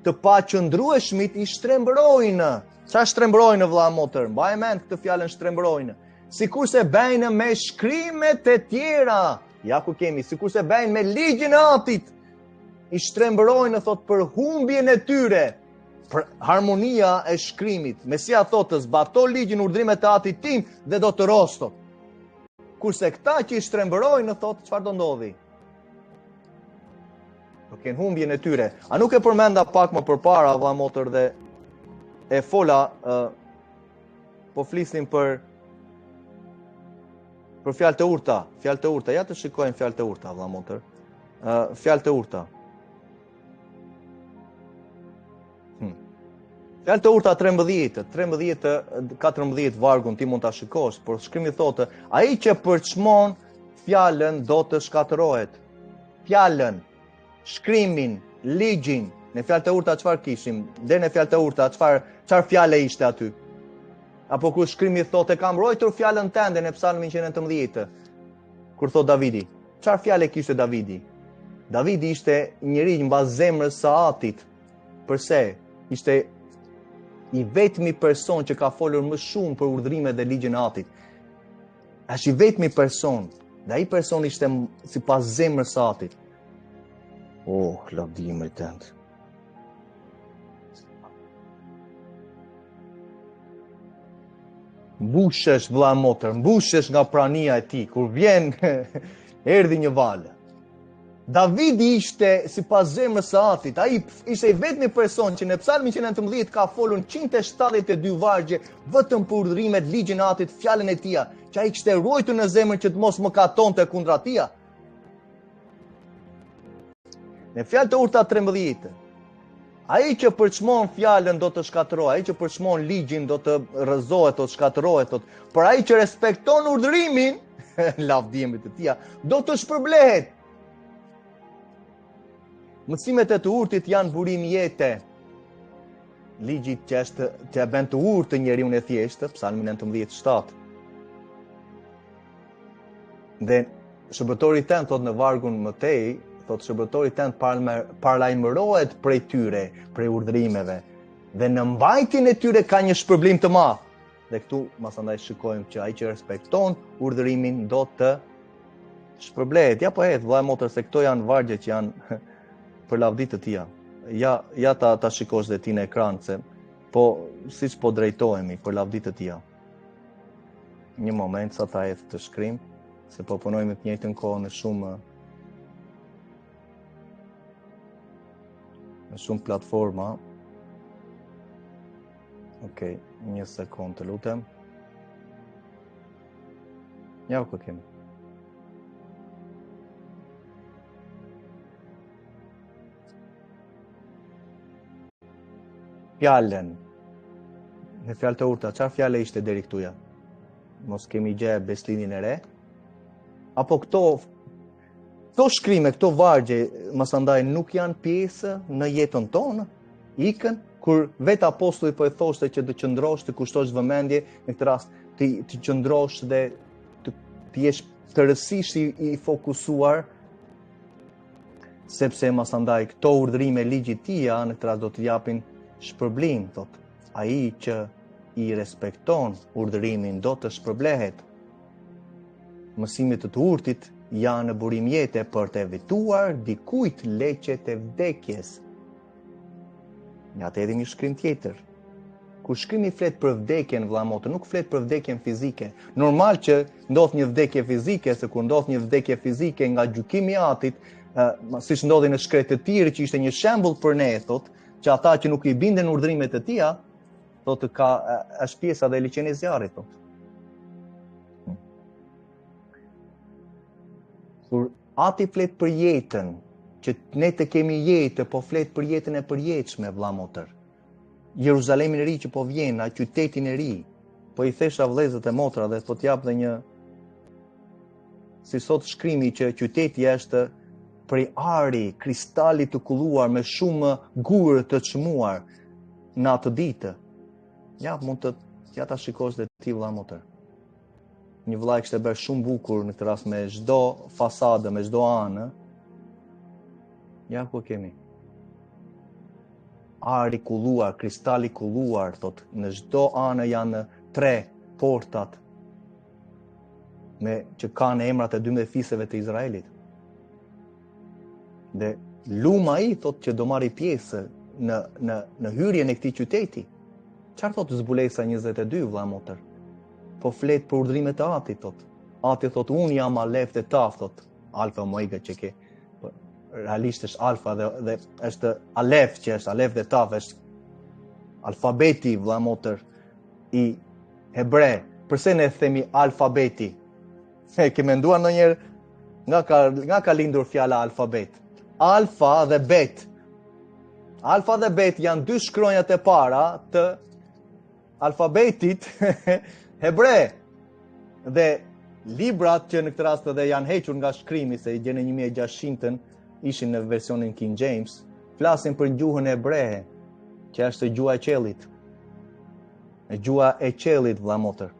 të paqëndrueshmit i shtrembërojnë Qa shtrembrojnë vëlla motër? Mbaj mend këtë fjalën shtrembrojnë. Sikur se bëjnë me shkrimet e tjera. Ja ku kemi, sikur se bëjnë me ligjin e Atit. I shtrembrojnë thot për humbjen e tyre, për harmonia e shkrimit. Mesia thotë, zbato ligjin, urdhrimet e Atit tim dhe do të rostot. Kurse këta që i shtrembrojnë thot, çfarë do ndodhi? Do kenë humbjen e tyre. A nuk e përmenda pak më përpara vëlla motër dhe e fola po flisnim për fjalë të urta, ja të shikojmë fjalë të urta vëlla motër. Fjalë të urta. Fjalë të urta 14 vargun ti mund ta shikosh, por shkrimi thotë, ai që përçmon fjalën do të shkatërohet. Fjalën, shkrimin, ligjin, në fjalë të urta çfarë kishim? Deri në fjalë të urta çfarë fjale ishte aty? Apo kur shkrimi thotë kam mbrojtur fjalën tënde në Psalmin 119. Kur thot Davidi, çfarë fjale kishte Davidi? Davidi ishte njëri mbas zemrës së Atit. Përse? Ishte i vetmi person që ka folur më shumë për urdhrimet dhe ligjin e Atit. Është i vetmi person. Dhe ai person ishte sipas zemrës së Atit. Oh, lavdimi i tënd. Mbushesh vëlla motër, mbushesh nga prania e tij. Kur vjen erdhi një valë. Davidi ishte sipas zemrës së Atit. Ai ishte i vetmi person që në Psalmin 119 ka folur 172 vargje vetëm për urdhrimet, ligjin e Atit, fjalën e Tij, që ai kishte ruajtur në zemër që të mos mëkatonte kundra Tij. Në fjalë të urta 13. Ai që përçmon fjalën do të shkatërohet, ai që përçmon ligjin do të rrëzohet, do të shkatërohet, por ai që respekton urdhrimin, lavdimit të Tij, do të shpërblehet. Mësimet e të urtit janë burim jete. Ligjit që e bën të urtë njeriun e thjeshtë, Psalmi 19:7. Dhe shërbëtori tënd thot në vargun më tej, thot shërbëtori tënd paralajmërohet prej tyre, prej urdhrimeve, dhe në mbajtjen e tyre ka një shpërblim të madh. Dhe këtu masandaj shikojmë që ai që respekton urdhrimin do të shpërblehet. Ja po vëlla motër se këto janë vargje që janë për lavdi të Tij. Ja ta shikosh dhe ti në ekran se siç po drejtohemi për lavdi të Tij. Një moment sa ta hedh të shkrim, se po punojmë të njëjtën kohë në shumë platforma. Okej, një sekond të lutem. Ja ku kemi. Fjalën. Në fjalë të urta, çfarë fjale ishte deri këtuja? Mos kemi gjë beslinin e re? Apo këto shkrime, këto vargje, masandaj nuk janë pjesë në jetën tonë? Ikën kur vetë apostulli po e thoshte që të qëndrosh, të kushtosh vëmendje, në këtë rast të qëndrosh dhe të jesh tërësisht i fokusuar, sepse masandaj këto urdhrime ligjit Tij në këtë rast do të japin shpërblim, thot. Ai që i respekton urdhrimin do të shpërblehet. Mësimet të urtit janë burim jete për të evituar dikujt leqet e vdekjes. Ja të edhim një shkrim tjetër. Kur shkrimi flet për vdekjen, vëlla motër, nuk flet për vdekjen fizike. Normal që ndodh një vdekje fizike, se kur ndodh një vdekje fizike nga gjykimi i Atit, siç ndodhi në shkretë të tjerë, që ishte një shembull për ne, thot, që ata që nuk i binden urdhrimet e Tij, thotë është pjesa dhe liçeni i zjarrit, thotë. Kur Ati flet për jetën, që ne të kemi jetë, po flet për jetën e përjetshme, vëlla motër. Jeruzalemin e ri që po vjen, qytetin e ri. Po i thesha vëllezët e motra dhe po t'jap dhe një, si sot shkrimi, që qyteti është prej ari, kristali të kulluar me shumë gurë të çmuar në atë ditë. Ja, ja ta shikosh dhe ti vëlla motër. Një vëllai kishte bërë shumë bukur në këtë rast me çdo fasadë, me çdo anë. Ja ku kemi. ari kulluar, kristali kulluar, thot, në çdo anë janë 3 portat që kanë emrat e 12 fisëve të Izraelit. Dhe luma i thot që do marri pjesë në hyrjen e këtij qyteti. Çfarë thot Zbulesa 22 vëlla motër? Po flet për urdhrimet e Atit thot. Ati thot unë jam Alef dhe Taf thot. Alfa Omega që ke. Realisht është Alfa dhe është Alef që është Alef dhe Taf është alfabeti vëlla motër i hebre. Përse ne themi alfabeti? Ke menduar ndonjëherë nga ka lindur fjala alfabet? Alfa dhe bet. Alfa dhe bet janë 2 shkronjat e para të alfabetit hebre. Dhe librat që në këtë rast edhe janë hequr nga shkrimi, se i gjenë 1600-ën, ishin në versionin King James, flasin për gjuhën hebrehe, që është gjuha e qellit. E gjuha e qellit, vëlla motër.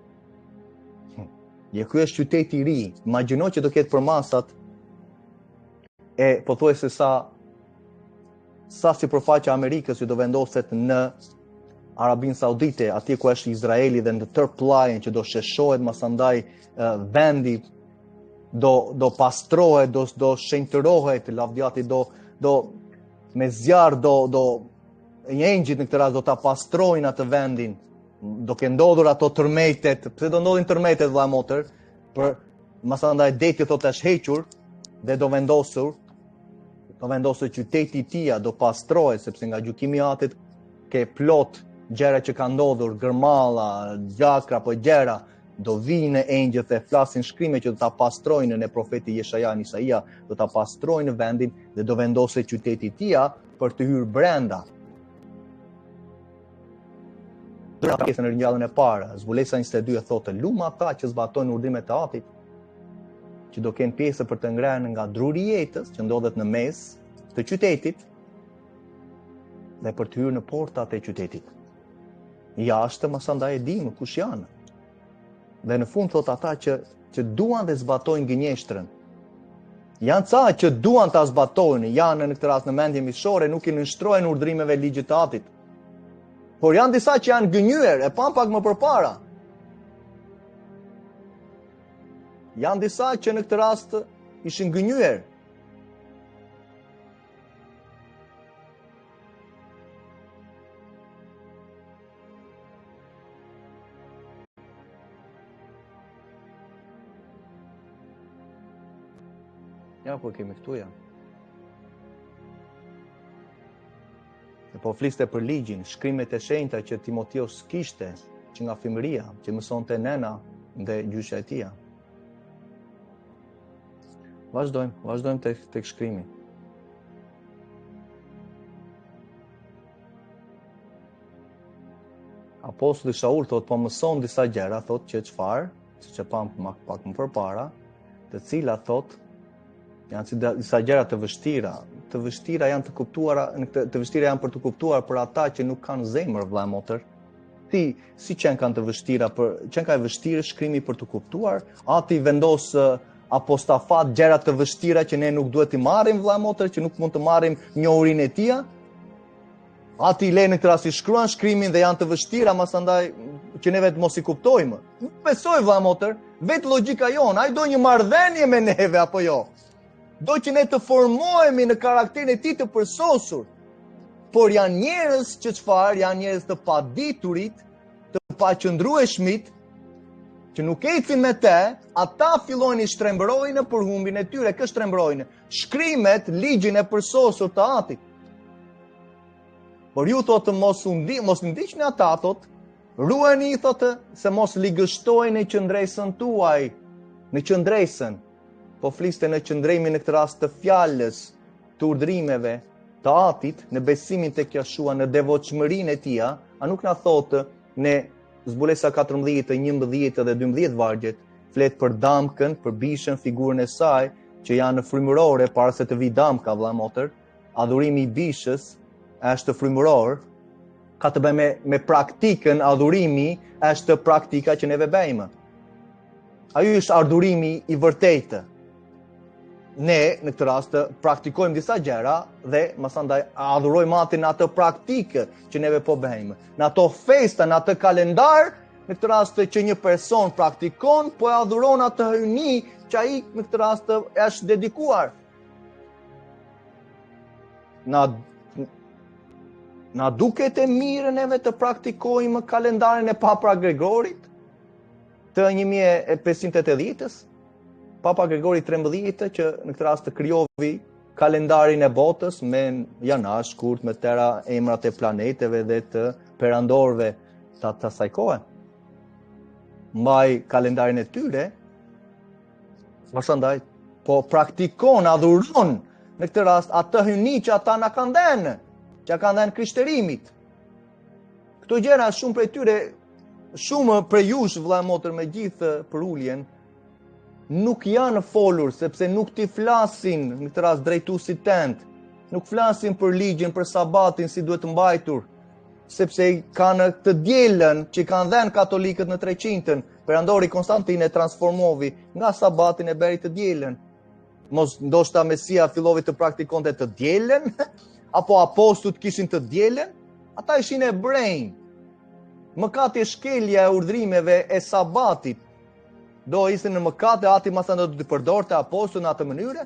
Ky është qyteti i ri. Imagjino që do ketë për masat e pothuajse sa sipërfaqja e Amerikës që do vendoset në Arabinë Saudite, atje ku është Izraeli dhe në tërë pllajin që do sheshohet, masandaj vendi do pastrohet, do shenjtërohet, lavdiati do me zjarr do njenjgjit në këtë rast do ta pastrojnë atë vendin. Do ke ndodhur ato tërmetet, pse do ndodhin tërmetet vëlla motër? Për masandaj deti thotë është hequr dhe do vendosur qyteti i tij, do pastrohet sepse nga gjykimi i Atit ke plot gjëra që kanë ndodhur, gërmalla, gjakra apo gjëra, do vinë engjëllët e flasin shkrime që do ta pastrojnë në profeti Jeshaja në Isaia, do ta pastrojnë vendin dhe do vendoset qyteti i tij për të hyrë brenda. Pjesën e ringjallën e parë, Zbulesa 22 e thotë, luma ata që zbatojnë urdhrimet e Atit, që do kenë pjesë për të ngrënë nga druri i jetës që ndodhet në mes të qytetit dhe për të hyrë në portat e qytetit. Jashtë masandaj e dimë kush janë. Dhe në fund thot ata që duan dhe zbatojnë gënjeshtrën. Janë ca që duan ta zbatojnë, janë në këtë rast në mendje miqësore, nuk i nënshtrojnë urdhrimeve ligjit të Atit. Por janë disa që janë gënjyer, e pam pak më përpara. Janë disa që në këtë rast ishin gënjyer. Ja, po kemi këtu ja. E po fliste për ligjin, shkrimet e shenjta që Timoteus kishte, që nga fëmëria, që mësonte nëna dhe gjyshja e tij. Vazhdojmë tek shkrimi. Apostulli Shaul thot, po mëson disa gjëra, thot që çfarë, siç e pam pak më përpara, të cilat thot janë disa gjëra të vështira. Të vështira janë të kuptuara, të vështira janë për të kuptuar për ata që nuk kanë zemër, vëlla motër. Si që kanë të vështira, që ka e vështirë shkrimi për të kuptuar, Ati vendos apostafat gjëra të vështira që ne nuk duhet i marrim, vëlla motër, që nuk mund të marrim njohurinë e tij. Ati le në këtë rast i shkruan shkrimin dhe janë të vështira, masandaj që ne vetë mos i kuptojmë. Nuk besoj, vëlla motër, vetë logjika jonë, ai do një marrëdhënie me neve apo jo. Do që ne të formohemi në karakterin e tij të përsosur. Por janë njerëz që çfarë? Janë njerëz të paditurit, të paqëndrueshmit, që nuk ecin me te, ata fillojnë i shtrembërojnë në përhumbin e tyre, kë shtrembërojnë? Shkrimet, ligjin e përsosur të Atit. Por ju thotë mos ndiqni ata, thotë, ruani, thotë, se mos ligështojnë në qëndresën tuaj, në qëndresën. Po fliste në qëndremi në këtë rast të fjalës, të urdhrimeve të Atit, në besimin tek Jashua, në devotshmërinë e tij, a nuk na thotë në Zbulesa 14, 11 dhe 12 vargjet, flet për damkën, për bishën, figurën e saj, që janë frymërore para se të vi damka, vëlla motër. Adhurimi i bishës është frymëror, ka të bëjë me praktikën, adhurimi është praktika që neve bëjmë. Ai është adhurimi i vërtetë. ne në këtë rast të praktikojmë disa gjëra dhe masandaj adhurojmë atin në atë praktikë që neve po bëjmë. Në ato festa, në atë kalendar, në këtë rast që një person praktikon, po e adhuron atë hyjni që ai në këtë rast është dedikuar. Na duket e mirë neve të praktikojmë kalendarin e Papa Gregorit të 1580-s? Papa Gregori 13 që në këtë rast të krijovi kalendarin e botës me janar, shkurt, me tëra emrat e planeteve dhe të perandorëve të asaj kohe. Mbaj kalendarin e tyre, pasandaj po praktikon, adhuron në këtë rast atë hyjni që ata na kanë dhënë, që kanë dhënë krishterimit. Këto gjëra shumë prej tyre, shumë prej jush vëlla motër me gjithë për uljen, nuk janë folur, sepse nuk t'i flasin në këtë rast drejtuesit tent, nuk flasin për ligjin, për sabatin, si duhet të mbajtur, sepse kanë të dielën që kanë dhënë katolikët në 300-ën, perandori Konstantin e transformovi nga sabatin e beri të dielën. Mos ndoshta Mesia fillovi të praktikonte të dielën, apo apostujt kishin të dielën, ata ishin ebrejnë. Mëkati e shkelja e urdhrimeve e sabatit, do ishin në mëkate, ati masan do të përdorte apostujt në atë mënyrë?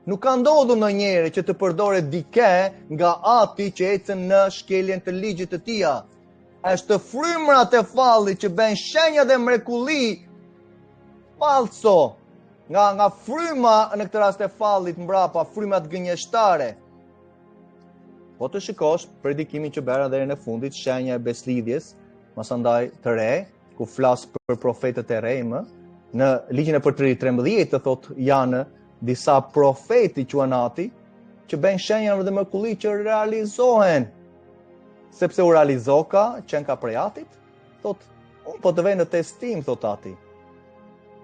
Nuk ka ndodhur ndonjëherë që të përdoret dike nga ati që ecën në shkeljen të ligjit të tij. Është frymrat e fallit që bën shenja dhe mrekulli falso. Nga fryma në këtë rast e fallit mbrapa, frymat gënjeshtare. Po të shikosh predikimin që bëra deri në fundit, shenja e beslidhjes, masandaj të re, ku flas për profetët e rejmë, në ligjin e Përtërit 13 thot janë disa profeti quanati që bën shenja dhe mrekulli që realizohen. Sepse u realizoka qenë ka prej atit, thot, unë po të vej në testim, thot ati.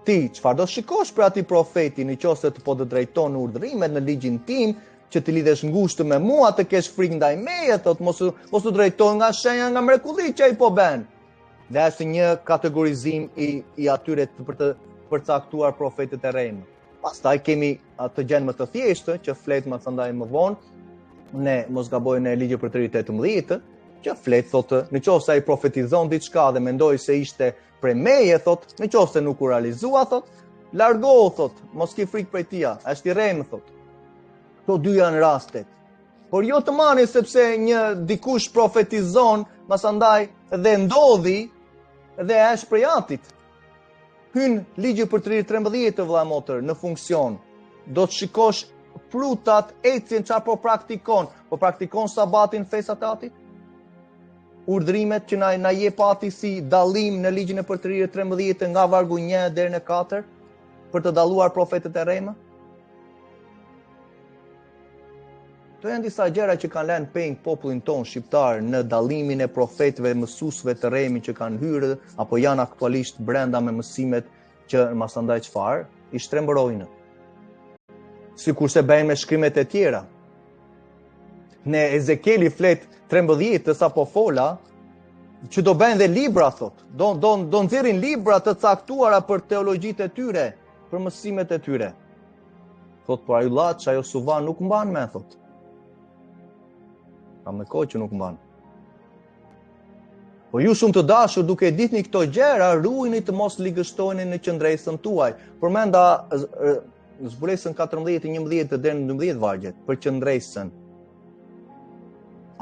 Ti, çfarë do shikosh për ati profeti, në qoftë se të po të drejton në urdhrimet në ligjin tim, që të lidhesh ngushtë me mua, të kesh frikë ndaj meje, thot, mos të drejton nga shenja nga mrekulli që ai po bën. Dhe është një kategorizim i atyre për të përcaktuar profetët e rejmë. Pastaj kemi atë gjë më të thjeshtë që flet më thëndaj më vonë, ne mos gabojmë në ligjin për 18, që flet thotë, në qoftë se ai profetizon diçka dhe mendoi se ishte prej meje, thotë, në qoftë se nuk u realizua, thotë, largohu, thotë, mos ki frikë prej tij, është i rejmë, thotë. Këto dy janë rastet. Por jo të mani sepse një dikush profetizon, masandaj dhe ndodhi dhe është prej atit. Hyn ligji për 13 vëlla motër në funksion. Do të shikosh frutat, ecjen çfarë po praktikon sabatin, festat e atit? Urdhrimet që na jep ati si dallim në ligjin e Përtërit 13 nga vargu 1 deri në 4 për të dalluar profetët e rejmë? Këto janë disa gjëra që kanë lënë peng popullin ton shqiptar në dallimin e profetëve dhe mësuesve të rejmi që kanë hyrë apo janë aktualisht brenda me mësimet që masandaj çfarë i shtrembërojnë. Sikurse bëjnë me shkrimet e tjera. Ne Ezekieli flet 13 apo fola që do bëjnë dhe libra, thot. Do nxjerrin libra të caktuara për teologjitë e tyre, për mësimet e tyre. Thot, por ajo suva nuk mban me, thot. Ka me kohë që nuk mban. Po ju shumë të dashur, duke ditni këto gjëra, ruajini të mos ligështoheni në qendresën tuaj. Përmenda zbulesën 14, 11 deri në 12 vargjet për qendresën.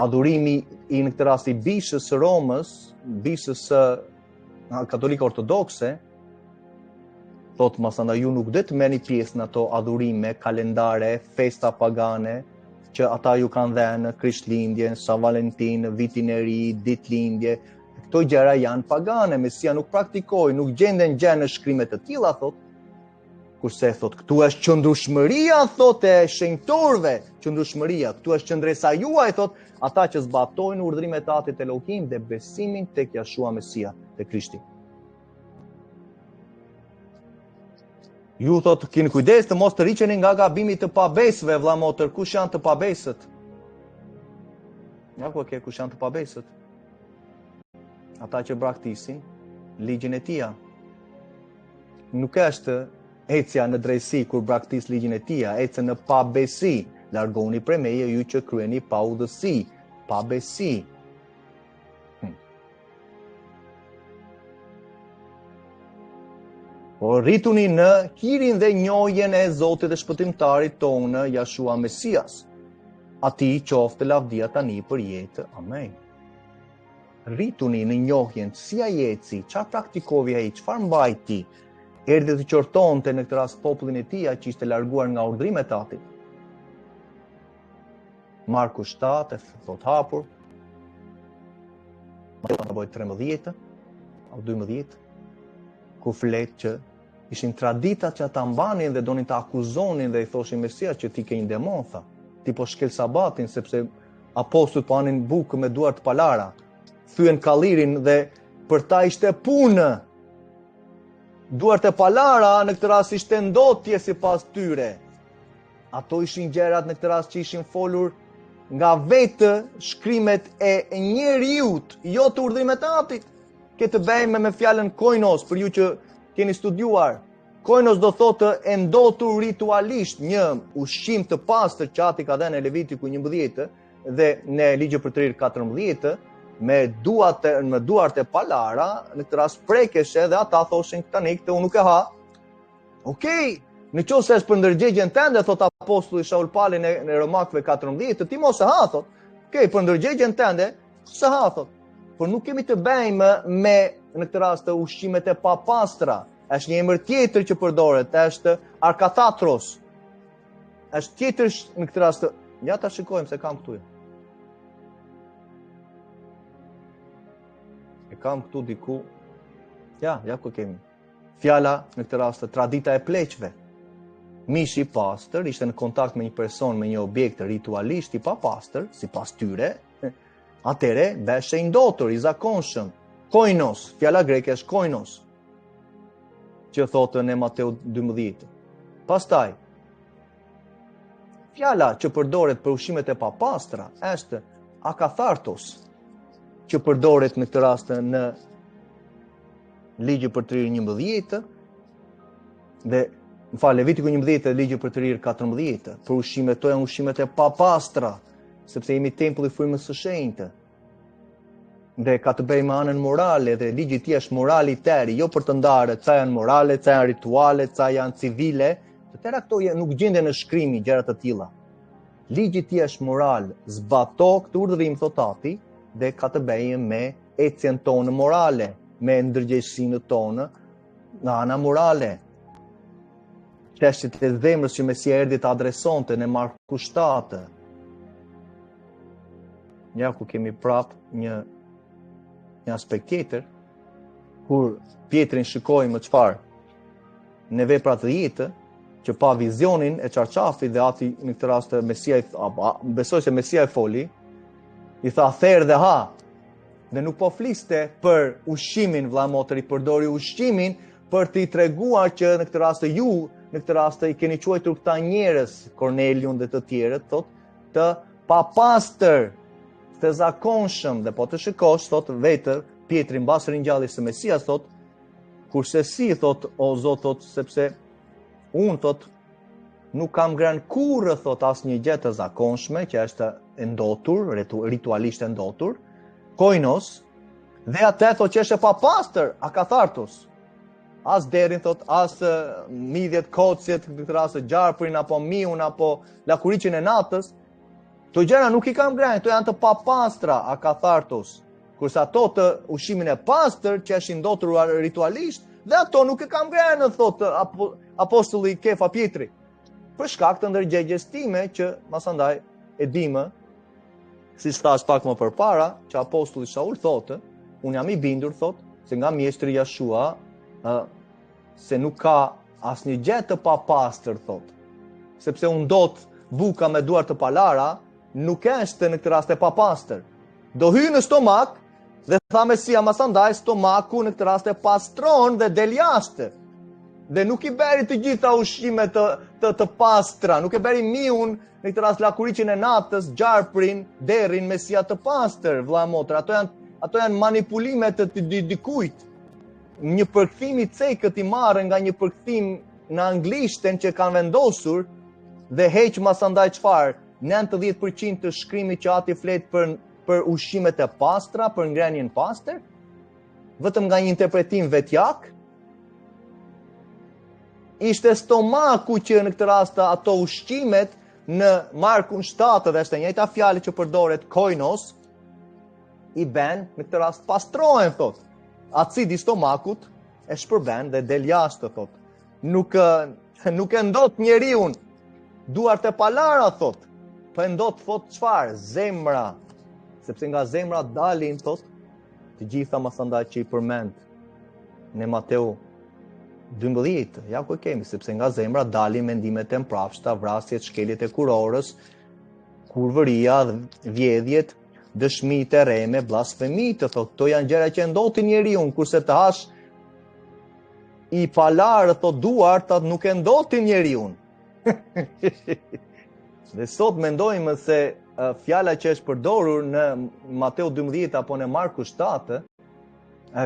Adhurimi i në këtë rast i bishës së Romës, bishës së katolike ortodokse, thot masandaj ju nuk dhe të merrni pjesë në ato adhurime, kalendare, festa pagane, që ata ju kanë dhënë Krishtlindjen, Sa Valentin, vitin e ri, ditëlindje. Këto gjëra janë pagane, Mesia nuk praktikoi, nuk gjenden gjë në shkrimet të tilla, thot. Kurse thot, këtu është qëndrueshmëria, thot, e shenjtorëve, qëndrueshmëria, këtu është qëndresa juaj, thot, ata që zbatojnë urdhrimet e Atit Elohim dhe besimin tek Yeshua Mesia, te Krishti. Ju thot, keni kujdes të mos të riqeni nga gabimi të pabesëve, vëlla motër, kush janë të pabesët? Ja ku kush janë të pabesët? Ata që braktisin ligjin e tij. Nuk është Ecja në drejtësi kur braktis ligjin e tia, ecë në pabesi, largoni prej meje ju që kryeni pa udhësi, pabesi. Po rrituni në kirin dhe njohjen e Zotit dhe shpëtimtarit tonë, Jashua Mesias. Ati qoftë lavdia tani për jetë. Amen. Rrituni në njohjen, si a jetësi, çfarë praktikovi ai, çfarë mbajti, erdhi të qortonte në këtë rast popullin e tij që ishte larguar nga urdhrimet e Atit. Marku 7 thot hapur. Mateo 13 apo 12, ku flet që ishin traditat që ata mbanin dhe donin të akuzonin dhe i thoshin Mesias që ti ke një demon, tha. Ti po shkel sabatin sepse apostujt po anin bukë me duart palara, thyen kallirin dhe për ta ishte punë. Duart e palara në këtë rast ishte ndotje sipas tyre. Ato ishin gjërat në këtë rast që ishin folur nga vetë shkrimet e njeriut, jo të urdhrimet e Atit. Ke të bëjmë me fjalën koinos, për ju që keni studiuar. Koinos do thotë e ndotur ritualisht, një ushqim të pastër që Ati ka dhënë në Levitiku 11 dhe në Ligj për të rirë 14, me duart e palara, në këtë rast prekeshe dhe ata thoshin tani këtë unë nuk e ha. Okej. Në qoftë se është për ndërgjegjen tënde, thot apostulli Shaul Pali në Romakëve 14, ti mos e ha, thot. Okej, për ndërgjegjen tënde, se ha, thot. Por nuk kemi të bëjmë me në këtë rast ushqimet e papastra. Është një emër tjetër që përdoret, është arkathatros. Është tjetër në këtë rast. Ja ta shikojmë se kam këtu. E kam këtu diku. Ja ku kemi. Fjala në këtë rast tradita e pleqve. Mishi i pastër ishte në kontakt me një person, me një objekt ritualisht i papastër, sipas tyre. Atëre beshe i ndotur, i zakonshëm. Koinos, fjala greke është koinos, që thotë në Mateo 12. Pastaj, fjala që përdoret për ushqimet e papastra është akathartos, që përdoret në këtë rast në Ligj për të rirë 11 dhe Levitiku 11 dhe Ligj për të rirë 14, për ushqimet to janë ushqimet e papastra, sepse jemi tempulli i frymës së shenjtë. Dhe ka të bëjë me anën morale dhe ligji i tij është morali i tërë, jo për të ndarë ca janë morale, ca janë rituale, ca janë civile, të tëra këto nuk gjenden në shkrimi gjëra të tilla. Ligji i tij është moral, zbato këtë urdhërim thot Ati dhe ka të bëjë me ecjen tonë morale, me ndërgjegjësinë tonë nga ana morale. Çështjet e zemrës që Mesia erdhi të adresonte në Marku 7. Ja ku kemi prap një aspekt tjetër, kur Pietrin shikoi më çfarë në veprat e jetë, që pa vizionin e çarçafit dhe Ati në këtë rast Mesia besoj se Mesia e foli, i tha therr dhe ha. Dhe nuk po fliste për ushqimin, vëlla motër, i përdori ushqimin për t'i treguar që në këtë rast në këtë rast i keni quajtur këta njerëz, Korneliun dhe të tjerët, thot, të papastër, të zakonshëm, dhe po të shikosh, thot, vetë Pietri mbas ringjalljes së Mesias, thot, kurse si, thot, o Zot, thot, sepse unë, thot, nuk kam ngrënë kurrë, thot, asnjë gjë të zakonshme, që është e ndotur, ritualisht e ndotur, koinos, dhe atë thot që është e papastër, akathartos. As derin, thot, as midhjet, kocjet, në këtë rast gjarprin, apo miun, apo lakuriqin e natës, të gjëra nuk i kam ngrënë, to janë të papastra, akathartos. Kurse ato të ushqimin e pastër, që është i ndotur ritualisht, dhe ato nuk i kam ngrënë, thot apostulli Kefa Pietri. Për shkak të ndërgjegjes time që masandaj e dimë, si thash pak më përpara, që apostulli Shaul thotë, unë jam i bindur, thot, se nga mjeshtri Jashua, se nuk ka asnjë gjë të papastër, thot. Sepse u ndot buka me duart të palara, nuk është në këtë rast e papastër. Do hyjë në stomak dhe tha Mesia masandaj stomaku në këtë rast e pastron dhe del jashtë. Dhe nuk i bëri të gjitha ushqimet të pastra, nuk e bëri miun, në këtë rast lakuriqin e natës, gjarprin, derrin, Mesia të pastër, vëlla motër. Ato janë manipulime të dikujt. Një përkthim i cekët i marrë nga një përkthim në anglishten që kanë vendosur dhe heq masandaj çfarë? 90% të shkrimit që ati flet për ushqimet e pastra, për ngrenjen pastër, vetëm nga një interpretim vetjak, ishte stomaku që në këtë rast ato ushqimet në Markun 7 dhe është e njëjta fjalë që përdoret koinos, i ben në këtë rast pastrohen thot. Acidi stomakut e shpërben dhe del jashtë thot. Nuk e ndot njeriu duart e palara thot, po e ndot thot çfarë? Zemra. Sepse nga zemra dalin thot të gjitha masandaj që i përmend në Mateu 12, ja ku kemi, sepse nga zemra dalin mendimet e mprapshta, vrasjet, shkeljet e kurorës, kurvëria, vjedhjet, dëshmit e reme, blasfemit, thot, to janë gjëra që ndotin njeriu, kurse të hash i palarë, thot, duart, nuk e ndotin njeriu. Dhe sot mendojmë se fjala që është përdorur në Mateu 12 apo në Marku 7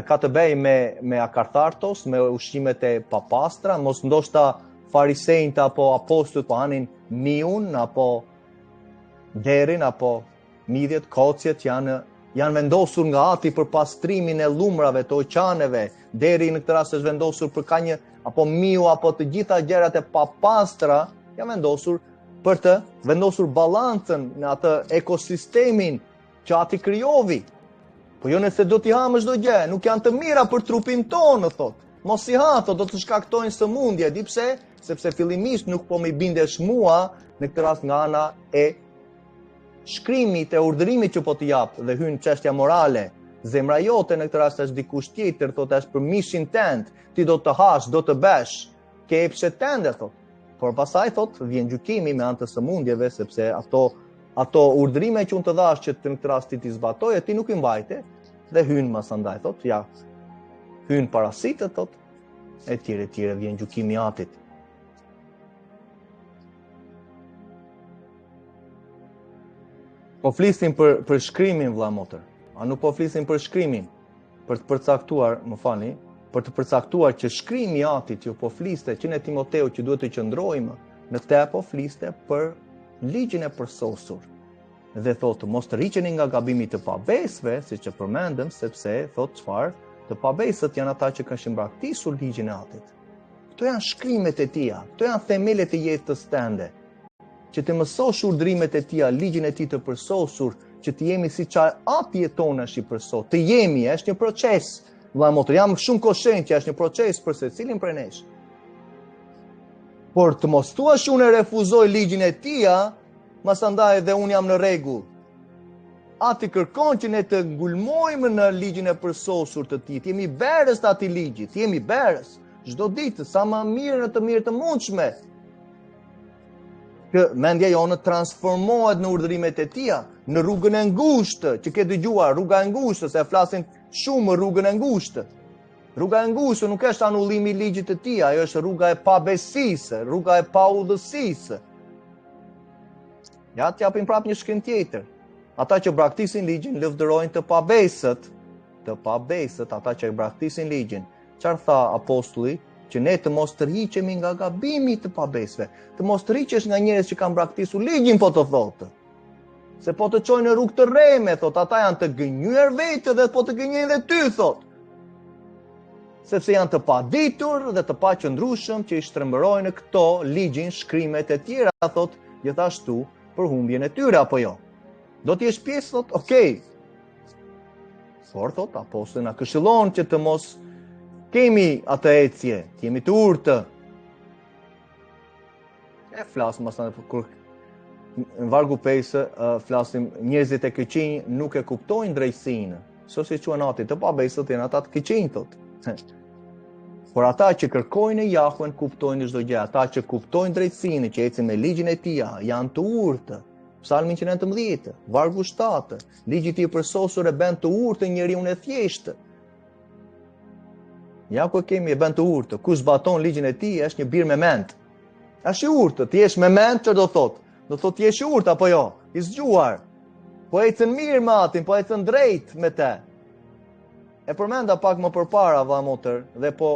ka të bëjë me akarthartos, me ushqimet e papastra, mos ndoshta farisejt apo apostujt po hanin miun apo derin apo midhjet, kocjet janë vendosur nga Ati për pastrimin e lumrave të oqaneve, deri në këtë rast është vendosur për ka një apo miu apo të gjitha gjërat e papastra janë vendosur për të vendosur balancën në atë ekosistemin që Ati krijovi. Po jo nëse do t'i hamë çdo gjë, nuk janë të mira për trupin tonë, thot. Mos i ha, thot, do të shkaktojnë sëmundje, di pse? Sepse fillimisht nuk po më bindesh mua në këtë rast nga ana e shkrimit e urdhërimit që po t'i jap dhe hyn çështja morale. Zemra jote në këtë rast është dikush tjetër, thot, është për mishin tënd, ti do të hash, do të besh, ke epshet tënde, thot. Por pasaj, thot, vjen gjykimi me anë të sëmundjeve, sepse ato urdhrime që unë të dhash që në këtë rast ti zbatoje, ti nuk i mbajte, dhe hyn masandaj, thot, ja, hyn parasitët, thot, e tjere, vjen gjykimi i Atit. Po flisim për shkrimin, vlla motër, a nuk po flisim për shkrimin, për të përcaktuar, më falni, për të përcaktuar që shkrimi i Atit që po fliste, që në Timoteu që duhet të qëndrojmë, në te po fliste për ligjin e përsosur. Dhe thotë, mos të rriqeni nga gabimi të pabesëve, siç e përmendëm, sepse thotë çfarë? Të pabesët janë ata që kanë shimbraktisur ligjin e Atit. Këto janë shkrimet e tija, këto janë themelet e jetës tënde. Që të mësosh urdhrimet e tija, ligjin e tij të përsosur, që të jemi siç Ati jeton është i përsosur. Të jemi, është një proces. Vëlla motër, jam shumë koshent që është një proces për secilin prej nesh. Por të mos thuash unë e refuzoj ligjin e tija, masandaj dhe unë jam në rregull. Ati kërkon që ne të ngulmojmë në ligjin e përsosur të tij. Jemi berës të atij ligjit, jemi berës. Çdo ditë sa më mirë në të mirë të mundshme. Që mendja jonë transformohet në urdhrimet e tija, në rrugën e ngushtë, që ke dëgjuar, rruga e ngushtë, se flasin shumë rrugën e ngushtë. Rruga e ngushtë nuk është anullimi i ligjit të tij, ajo është rruga e pabesisë, rruga e paudhësisë. Ja të japim prap një shkrim tjetër. Ata që braktisin ligjin lëvdërojnë të pabesët, ata që braktisin ligjin. Çfarë tha apostulli? Që ne të mos të rriqemi nga gabimi të pabesëve, të mos të rriqesh nga njerëz që kanë braktisur ligjin, po të thotë. Se po të çojnë në rrugë të rreme, thot, ata janë të gënjur vetë dhe po të gënjejnë dhe ty, thot. Sepse janë të paditur dhe të paqëndrueshëm që i shtrembërojnë këto ligjin, shkrimet e tjera, thot, gjithashtu për humbjen e tyre apo jo. Do të jesh pjesë, thot, okay. Por thot, apostulli na këshillon që të mos kemi atë ecje, të jemi të urtë. E flasim masandaj kur në vargu 5 flasim njerëzit e këqinj nuk e kuptojnë drejtsinë. Si quhen ati të pabesët janë ata të këqinj, thot. Por ata që kërkojnë Jahuen kuptojnë çdo gjë, ata që kuptojnë drejtsinë, që ecin me ligjin e tij, janë të urtë. Psalmi 119, vargu 7, ligji i tij përsosur e bën të urtë njeriu e thjeshtë. Ja ku kemi e bën të urtë, kush zbaton ligjin e tij është një bir me mend. Është i urtë, ti je me mend, çfarë do thotë? Do thotë ti je i urtë apo jo? I zgjuar. Po ecën mirë me Atin, po ecën drejt me te. E përmenda pak më përpara, vëlla motër, dhe po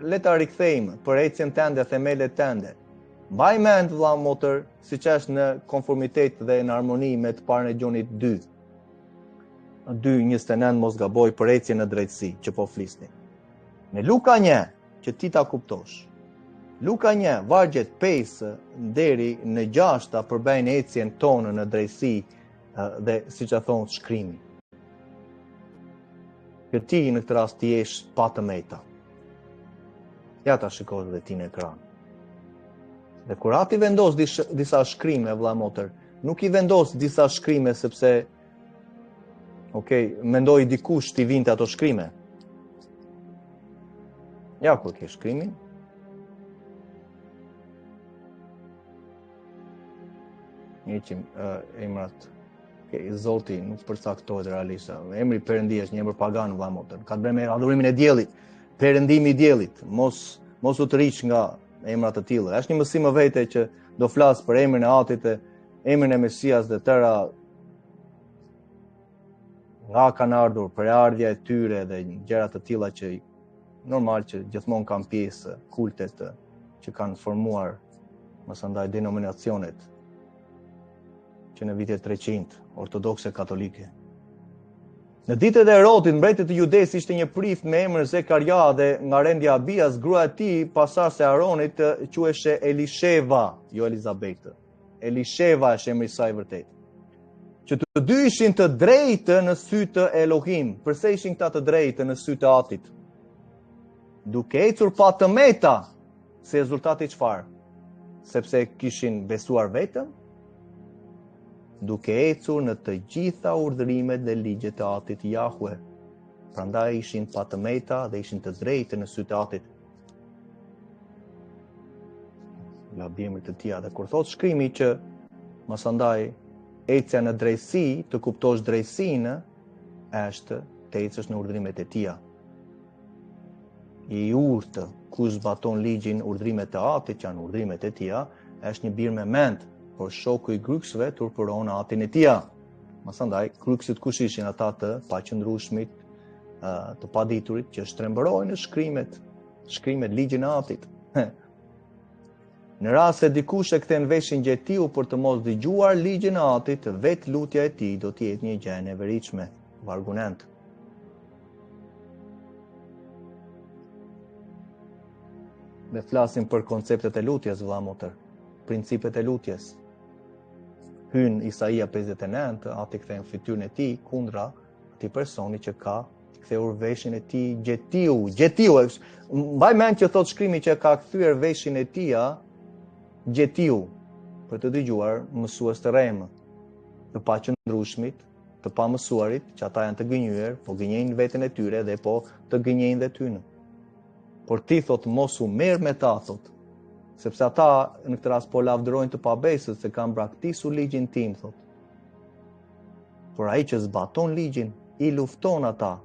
le ta rikthejmë për ecjen tënde, themelet tënde. Mbaj mend vëlla motër, siç është në konformitet dhe në harmoni me të parën e Gjonit 2. 2:29 mos gaboj për ecjen në drejtësi që po flisni. Në Luka 1, që ti ta kuptosh. Luka 1, vargjet 5 deri në 6 përbëjnë ecjen tonë në drejtësi dhe siç e thon shkrimi. Që ti në këtë rast ti jesh pa të meta. Ja ta shikosh dhe ti në ekran. Dhe kur ati vendos disa shkrime, vëlla motër, nuk i vendos disa shkrime sepse mendoj dikush t'i vinte ato shkrime. Ja ku ke shkrimin. Njëqim emrat. Zoti nuk përcaktohet realisht. Emri Perëndi është një emër pagan, vëlla motër. Ka të bëjë me adhurimin e diellit, perëndimi i diellit. Mos u të rish nga emra të tilla. Është një mësim më vete që do flas për emrin e Atit, emrin e Mesias dhe tëra nga kanë ardhur për ardhja e tyre dhe gjëra të tilla që normal që gjithmonë kanë pjesë kultet që kanë formuar mësandaj denominacionet që në vitet 300 ortodokse katolike. Në ditët e Herodit, mbretit të Judes ishte një prift me emër Zekaria dhe nga rendja Abias, gruaja e tij, pasardhës e Aronit, quheshe Elisheva, jo Elizabeth. Elisheva është emri i saj vërtet. Që të dy ishin të drejtë në sytë e Elohim. Përse ishin këta të drejtë në sytë e Atit? Duke ecur pa të meta, se rezultati çfarë? Sepse kishin besuar vetëm, duke ecur në të gjitha urdhërimet dhe ligjet e Atit Jahwe. Prandaj ishin pa të meta dhe ishin të drejtë në sytë e Atit. Labimit të tija. Dhe kur thot shkrimi që mësandaj ecja në drejtësi, të kuptosh drejtësinë, është të ecësh në urdhrimet e tija. I urtë, kush zbaton ligjin urdhrimet e Atit, që janë urdhrimet e tija, është një bir me mend, por shoku i gryksve turpuron Atin e tija. Mësandaj, gryksit kush ishin ata të paqëndrueshmit, të paditurit, që shtrembërojnë në shkrimet ligjin e Atit. Në rast se dikush e kthen veshin gjetiu për të mos dëgjuar ligjin e Atit, vetë lutja e tij do të jetë një gjë e neveritshme, argument. Ne flasim për konceptet e lutjes, vëlla motër, principet e lutjes. Hyn Isaia 59, ati kthen fytyrën e tij kundra atij personi që ka ktheur veshin e tij gjetiu. Mbaj mend që thot shkrimi që ka kthyer veshin e tij gjetiu, për të dëgjuar mësues të rremë, të paqëndrueshmit, të pamësuarit, që ata janë të gënjur, po gënjejnë veten e tyre dhe po të gënjejnë dhe ty. Por ti thot mos u merr me ta, thot, sepse ata në këtë rast po lavdërojnë të pabesët se kanë braktisur ligjin tim, thot. Por ai që zbaton ligjin, i lufton ata.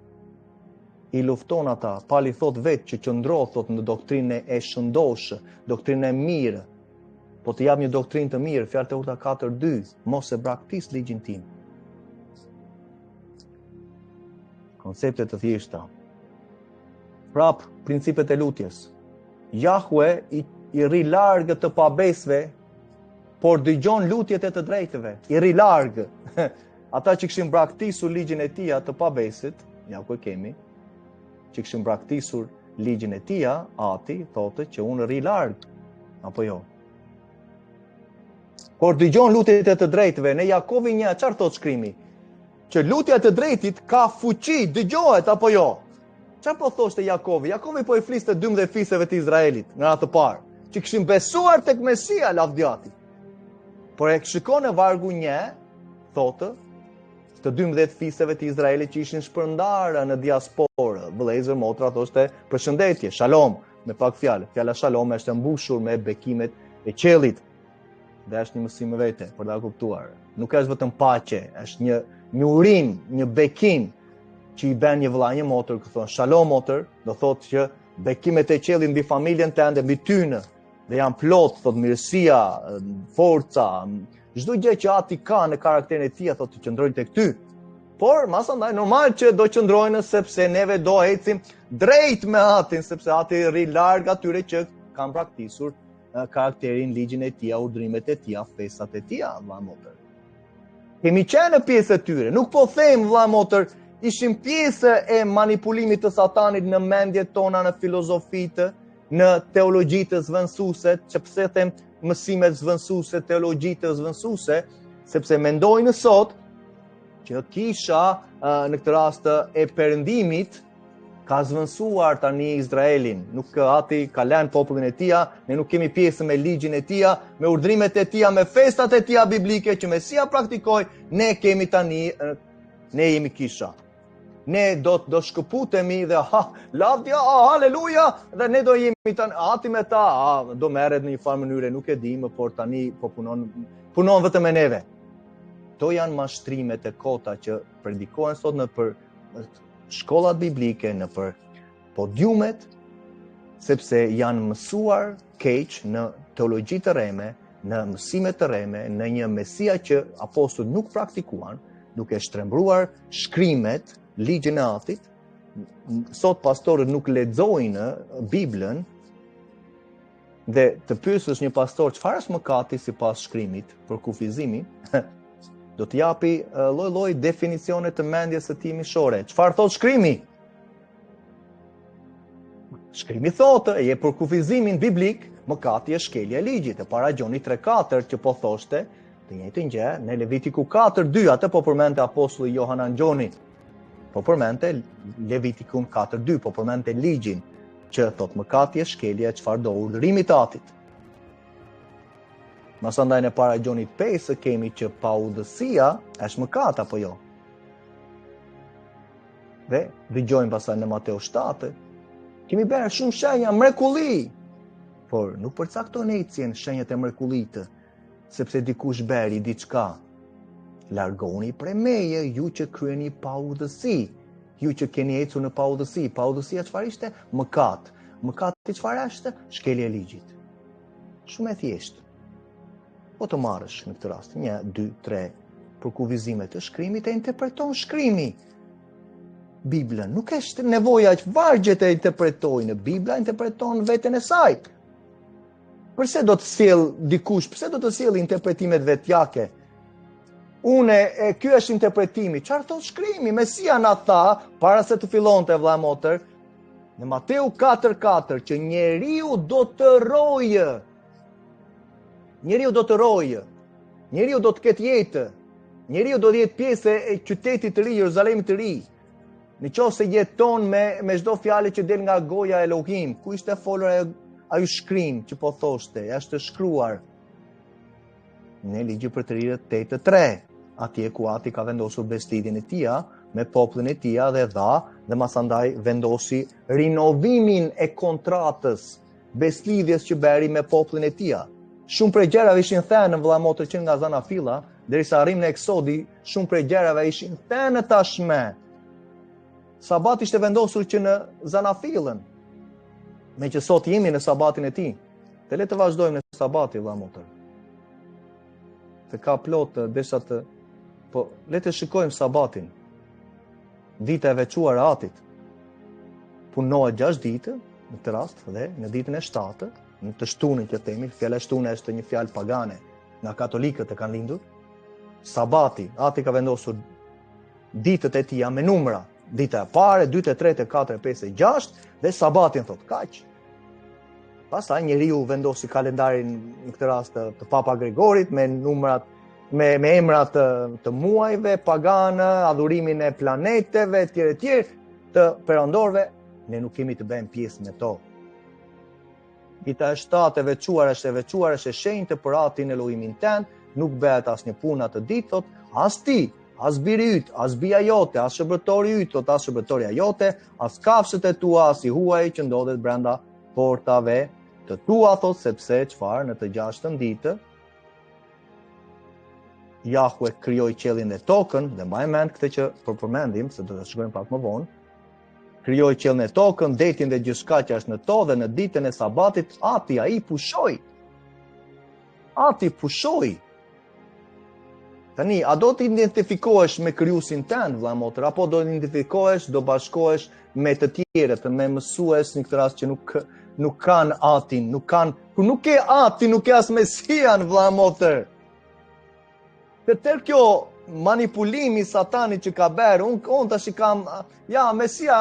Pali thot vetë që qëndro, thot, në doktrinë e shëndoshë, doktrinë e mirë. Po të jap një doktrinë të mirë, fjalë të urta 4:2, mos e braktis ligjin tim. Koncepte të thjeshta. Prap, principet e lutjes. Jahwe i rri largë të pabesve, por dëgjon lutjet e të drejtëve. I rri largë. Ata që kishin braktisur ligjin e tij të pabesit, ja ku e kemi, që kishin braktisur ligjin e tij, Ati thotë që unë rri largë, apo jo. Por dëgjon lutjet e të drejtëve. Në Jakovi 1, çfarë thot shkrimi? Që lutja e të drejtit ka fuqi, dëgjohet apo jo? Çfarë po thoshte Jakovi? Jakovi po i fliste 12 fisëve të Izraelit në atë parë, që kishin besuar tek Mesia lavdiati. Por e shikon në vargu 1, thotë, të 12 fisëve të Izraelit që ishin shpërndarë në diasporë. Vëllezër, motra, thoshte përshëndetje, shalom, me pak fjalë. Fjala shalom është mbushur me bekimet e qellit. Dhe është një mësim vete, për ta kuptuar. Nuk është vetëm paqe, është një urim, një bekim që i bën një vëlla, një motër, që thon shalom motër, do thotë që bekimet e qellit mbi familjen tënde, mbi tyne, dhe janë plot, thot mirësia, forca, çdo gjë që Ati ka në karakterin e tij, thotë që qëndrojnë tek ty. Por, masandaj, normal që do qëndrojnë sepse neve do ecim drejt me atin, sepse ati rri larg atyre që kanë praktisur karakterin, ligjin e tia, urdhrimet e tia, festat e tia, vëlla motër. Kemi qenë pjesë e tyre, nuk po them vëlla motër, ishim pjesë e manipulimit të satanit në mendjet tona, në filozofitë, në teologjitë zvendësuese, që pse them mësimet zvendësuese, teologjitë zvendësuese, sepse mendojnë sot që kisha në këtë rast e perëndimit ka zvendësuar tani Izraelin. Nuk ati ka lënë popullin e tia, ne nuk kemi pjesë me ligjin e tia, me urdhrimet e tia, me festat e tia biblike që Mesia praktikoi, ne kemi tani, ne jemi kisha. Ne do shkëputemi dhe lavdja, haleluja, dhe ne do jemi tani, ati me ta, do merret në një farë mënyre, nuk e di më, por tani po punon vetëm me neve. To janë mashtrimet e kota që predikohen sot në për shkollat biblike, në për podiumet, sepse janë mësuar keq në teologji të reme, në mësime të reme, në një Mesia që apostujt nuk praktikuan, duke shtrembruar shkrimet, ligjin e atit. Sot pastorët nuk lexojnë Biblën, dhe të pyesësh një pastor çfarë është mëkati sipas shkrimit për kufizimin, do të japi lloj-lloj definicione të mendjes së tij mishore. Çfarë thot shkrimi? Shkrimi thotë, e për kufizimin biblik, mëkati është shkelja e ligjit. E para Gjoni 3:4 që po thoshte, të njëjtën gjë në Levitiku 4:2, atë po përmendte apostulli Johanan Gjoni. Po përmendte Levitikun 4:2, po përmendte ligjin që thot mëkati është shkelja e çfarë do urdhërimit të atit. Masandaj në para Gjonit 5 kemi që paudhësia është mëkat apo jo. Dhe dëgjojmë pastaj në Mateo 7, kemi bërë shumë shenja mrekulli, por nuk përcakton ecjen shenjat e mrekullitë, sepse dikush bëri diçka. Largoni prej meje ju që kryeni paudhësi, ju që keni ecur në paudhësi. Paudhësia çfarë ishte? Mëkat. Mëkati çfarë është? Shkelja e ligjit. Shumë e thjeshtë. Po të marrësh në këtë rast 1, 2, 3 për kufizimet të shkrimit e interpreton shkrimi. Biblën nuk është nevoja që vargjet e interpretojnë, Bibla interpreton veten e saj. Përse do të sjell dikush, pse do të sjell interpretimet vetjake? Ky është interpretimi. Çfarë thot shkrimi? Mesia na tha para se të fillonte vëlla motër në Mateu 4:4 që njeriu do të rojë. Njeriu do të rojë, njeriu do të ketë jetë, njeriu do të jetë pjesë e qytetit të ri, Jeruzalemit të ri. Në qoftë se jeton me çdo fjalë që del nga goja e Elohim, ku ishte folur ai shkrim që po thoshte, është shkruar në ligjin për të rirët 8:3, atje ku ati ka vendosur bestidjen e tia me popullin e tia dhe dhe masandaj vendosi rinovimin e kontratës, beslidhjes që bëri me popullin e tia. Shumë prej gjërave ishin thënë vëlla motër që nga zana filla, derisa arrim në Eksodi, shumë prej gjërave ishin thënë tashme. Sabati ishte vendosur që në zanafillën, me që sot jemi në sabatin e tij. Dhe le të vazhdojmë në sabati vëlla motër. Të ka plot desha të, po le të shikojmë sabatin. Dita e veçuar e atit. Punohet 6 ditë në këtë rast dhe në ditën e 7, në të shtunën që themi, fjala shtunë është një fjalë pagane, nga katolikët e kanë lindur. Sabati, ati ka vendosur ditët e tija me numra, dita e pare, 2, 3, 4, 5, 6, dhe sabatin thot kaq. Pastaj njeriu vendosi kalendarin në këtë rast të Papa Gregorit me numrat, me emrat të muajve paganë, adhurimin e planeteve, etj. Të perandorëve, ne nuk kemi të bëjmë pjesë me to. Dita e 7 e veçuar është e shenjtë për atin Elohimin tënd, nuk bëhet asnjë punë atë ditë, thot, as ti, as biri yt, as bija jote, as shërbëtori yt, thot as shërbëtoria jote, as kafshët e tua, as i huaj që ndodhet brenda portave të tua, thot, sepse çfarë në të 6 ditë Jahue krijoi qiellin dhe tokën, dhe mbaj mend këtë që përmendim, se do të shkojmë pak më vonë. Krijoi qiellin e tokën, detin dhe gjithçka që është në to, dhe në ditën e sabatit ati ai pushoi. Ati pushoi. Tani, a do të identifikohesh me krijuesin tënd, vëlla motër, apo do të identifikohesh, do bashkohesh me të tjerët, me mësues në këtë rast që nuk kanë atin, kur nuk ke atin, nuk ke as Mesian, vëlla motër. Tërë kjo manipulimi satanit që ka bërë, unë tash i kam, Mesia,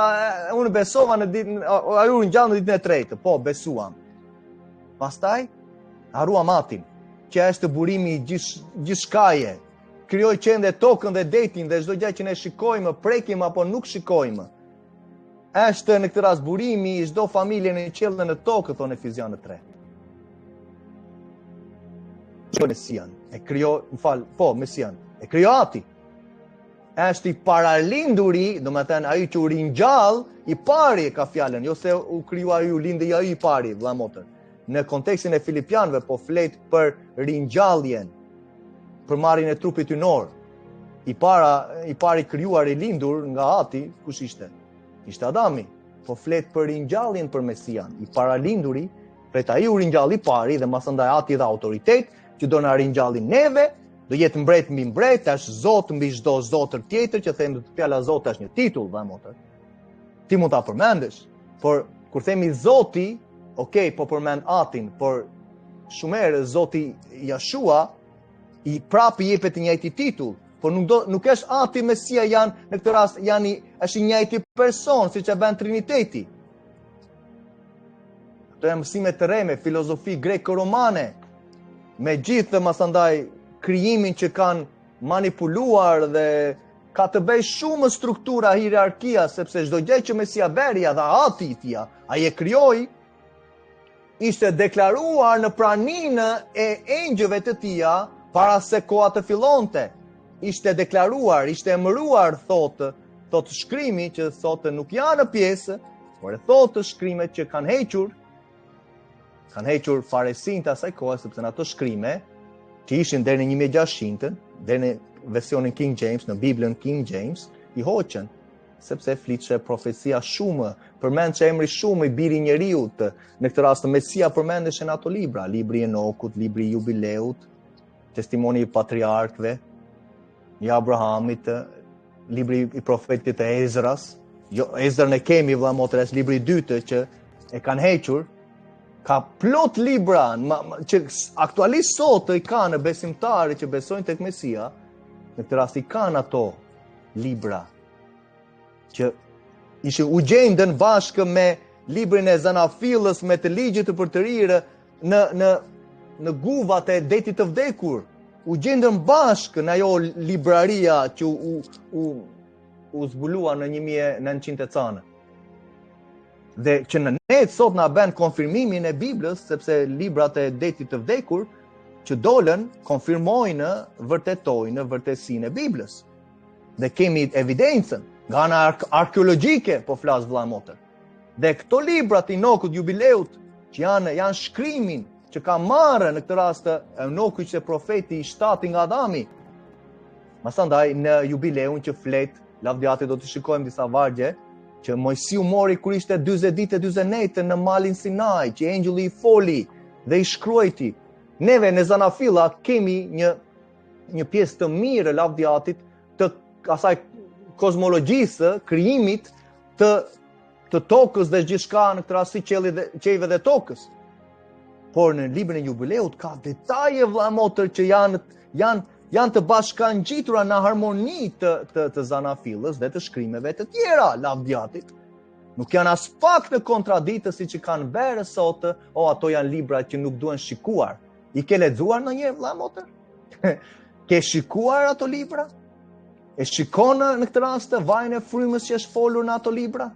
unë besova në ditën, ajo ngjall në ditën e tretë, po, besuam. Pastaj, haruam atin, që është burimi i gjithçkaje. Krijoi qendë tokën dhe detin dhe çdo gjë që ne shikojmë, prekim apo nuk shikojmë. Është në këtë rast burimi i çdo familje në qiell dhe në tokë, thonë Efesianë 3. Mesian, Mesian, e krijoi ati. Është i paralinduri, domethënë ai që u ringjall, i pari ka fjalën, jo se u krijua ai u lindi ai i pari, vëlla motër. Në kontekstin e Filipianëve po flet për ringjalljen, për marrjen e trupit ynor. I pari krijuar i lindur nga ati, kush ishte? Ishte Adami. Po flet për ringjalljen për Mesian, i paralinduri, pret ai u ringjalli i pari dhe masandaj ati dha autoritet që do na ringjallin neve, do jetë mbret mbi mbret, është Zot mbi çdo zotër tjetër, që them të fjala Zot është një titull, vëlla motër. Ti mund ta përmendesh, por kur themi Zoti, okay, po përmend atin, por shumë herë Zoti Jashua i prapë jepet i njëjti titull, por nuk është ati Mesia janë në këtë rast është i njëjti person, siç e bën Triniteti. Ato janë mësime të reme, filozofi greko-romane, me gjithë masandaj krijimin që kanë manipuluar dhe ka të bëjë shumë struktura hierarkia, sepse çdo gjë që Mesia bëri dha ati i tij, ai e krijoi, ishte deklaruar në praninë e engjëve të tij para se koha të fillonte. Ishte deklaruar, ishte emëruar, thotë shkrimi, që thotë nuk janë në pjesë, por e thotë shkrimet që kanë hequr faresin të asaj kohe, sepse në ato shkrime, që ishin deri në 1600, deri në versionin King James, në Biblën King James, i hoqën, sepse flitshte profecia shumë, përmend që emri shumë i biri njeriut, në këtë rast Mesia përmendeshin ato libra, libri i Enokut, libri i Jubileut, testimoni i patriarkëve, i Abrahamit, libri i profetit e Ezras, Ezrën e kemi vëlla motër, është libri i dytë që e kanë hequr, ka plot libra që aktualisht sot i kanë besimtarë që besojnë tek Mesia, në këtë rast i kanë ato libra që u gjendën bashkë me librin e Zanafillës, me të ligjit të përtërirë në guvat e detit të vdekur. U gjendën bashkë në ajo libraria që u zbulua në 1900 e canë. Dhe që në net sot na bën konfirmimin e Biblës, sepse librat e detit të vdekur që dolën konfirmojnë, vërtetojnë vërtetësinë e Biblës. Dhe kemi evidencën nga ana arkeologjike, po flas vëlla motër. Dhe këto librat i Enokut, Jubileut, që janë shkrimin që ka marrë në këtë rast Enoku që profeti i 7 nga Adami. Masandaj në Jubileun që flet, lavdiate do të shikojmë disa vargje, që Mojsiu mori kur ishte 40 ditë e 40 nete në malin Sinai, që engjulli i foli dhe i shkruajti. Neve në Zanafilla kemi një pjesë të mirë lavdiatit të asaj kozmologjisë, krijimit të tokës dhe gjithçka në këtë rast si qiellit dhe tokës. Por në librin e Jubileut ka detaje vëlla motër që janë të bashkangjitura në harmoni të Zanafillës dhe të shkrimeve të tjera lavdiatit. Nuk janë as pak në kontraditë siç i kanë bërë sot, ato janë libra që nuk duhen shikuar. I ke lexuar ndonjëherë vëlla motër? Ke shikuar ato libra? E shikon në këtë rast vajin e frymës që është folur në ato libra?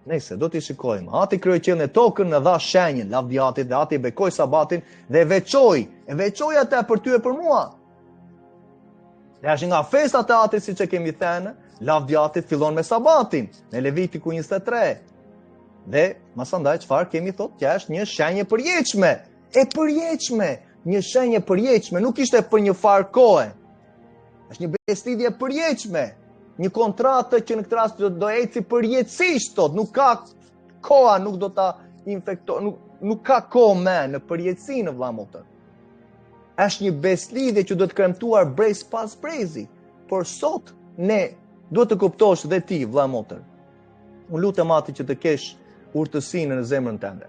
Nëse do t'i shikojmë, ati krijoi qiellin e tokën, në dha shenjën lavdiatit, dhe ati bekoi sabatin dhe e veçoi atë për ty e për mua. Dhe është nga festat e atit, siç e kemi thënë, lavdiatit fillon me sabatin, në Levitiku 23. Dhe masandaj çfarë kemi thotë, që është një shenjë përjetshme, një shenjë përjetshme, nuk ishte për një farë kohe. Është një beslidhje përjetshme. Një kontratë që në këtë rast do eci përjetësisht, nuk ka koha, nuk do ta infektoj, nuk ka kohë në përjetësinë vëlla motër. është një beslidhje që duhet kremtuar brez pas brezi. Por sot ne duhet të kuptosh dhe ti, vlla motër. Unë lutem Ati që të kesh urtësinë në zemrën tënde.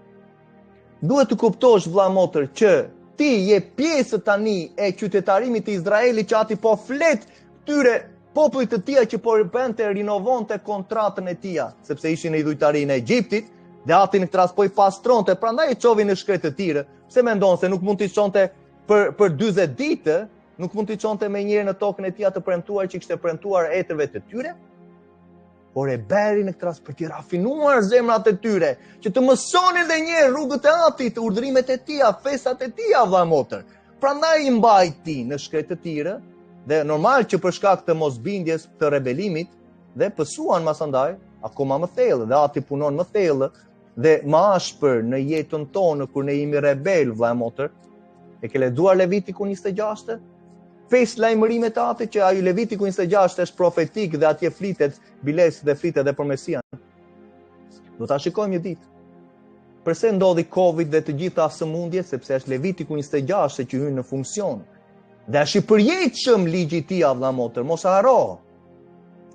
Duhet të kuptosh, vlla motër, që ti je pjesë tani e qytetarimit të Izraelit që Ati po flet këtyre popullit të tia që po bënte rinovonte kontratën e tia, sepse ishin në idhujtarinë e Egjiptit, dhe Ati në këtë rast po i pastronte, prandaj e çovi në shkretë të tire. Pse mendon se nuk mund t'i çonte për 40 ditë, nuk mund t'i çonte me njëherë në tokën e tij të premtuar që kishte premtuar etërve të tyre? Por e beri në këtë rast për t'i rafinuar zemrat e tyre, që të mësonin edhe një herë rrugët e Atit, urdhrimet e tija, festat e tija, vlla motër. Prandaj i mbajti në shkretë të tire, dhe normal që për shkak të mosbindjes, të rebelimit, dhe pësuan masandaj akoma më thellë, dhe Ati punon më thellë dhe më ashpër në jetën tonë kur ne jemi rebel, vlla motër. E ke lexuar Levitiku 26? 5 lajmërimet të Atit që ai Levitiku 26 është profetik dhe atje flitet biles dhe flitet edhe për Mesian. Do ta shikojmë një ditë. Përse ndodhi Covid dhe të gjitha sëmundjet? Sepse është Levitiku 26 që hyn në funksion. Dhe është i përjetshëm ligji i tij, vlla motër, mos e harro.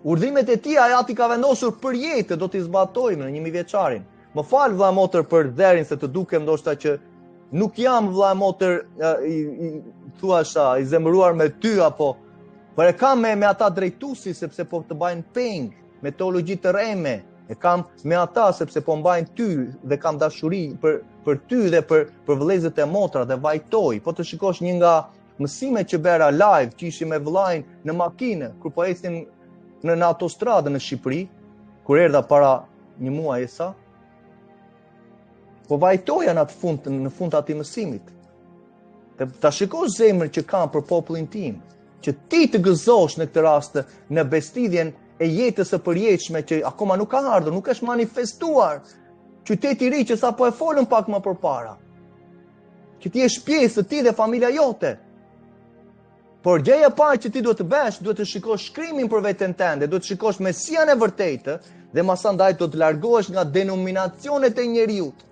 Urdhrimet e tij Ati ka vendosur për jetë, do t'i zbatojmë në 1000 vjeçarin. Më fal, vlla motër, për dherin se të dukem ndoshta që nuk jam, vlla motër, i zemëruar me ty, apo por e kam me ata drejtuesi sepse po të bajnë peng, me teologji të rreme, e kam me ata sepse po mbajnë ty dhe kam dashuri për ty dhe për vëllezërit e motra dhe vajtoj. Po të shikosh një nga mësimet që bëra live, që ishim me vëllain në makinë, kur po ecim në autostradë në Shqipëri, kur erdha para një muaji sa, po vajtoja në fund të atij mësimit. Ta shikosh zemrën që kam për popullin tim, që ti të gëzosh në këtë rast në bestidhjen e jetës së përjetshme që akoma nuk ka ardhur, nuk është manifestuar. Qyteti i ri që sapo e folëm pak më përpara. Që ti je pjesë ti dhe familja jote. Por gjëja e parë që ti duhet të bësh, duhet të shikosh shkrimin për veten tënde, duhet të shikosh Mesian e vërtetë dhe masandaj do të largohesh nga denominacionet e njerëzit.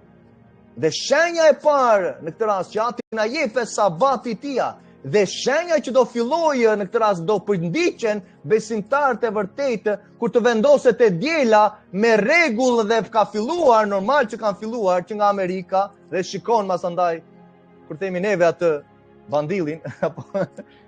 Dhe shenja e parë në këtë rast që Ati na jep sabati tia, dhe shenja që do fillojë në këtë rast do përndiqen besimtarët e vërtetë kur të vendoset e diela me rregull dhe ka filluar, normal që kanë filluar që nga Amerika dhe shikon masandaj kur themi neve atë bandillin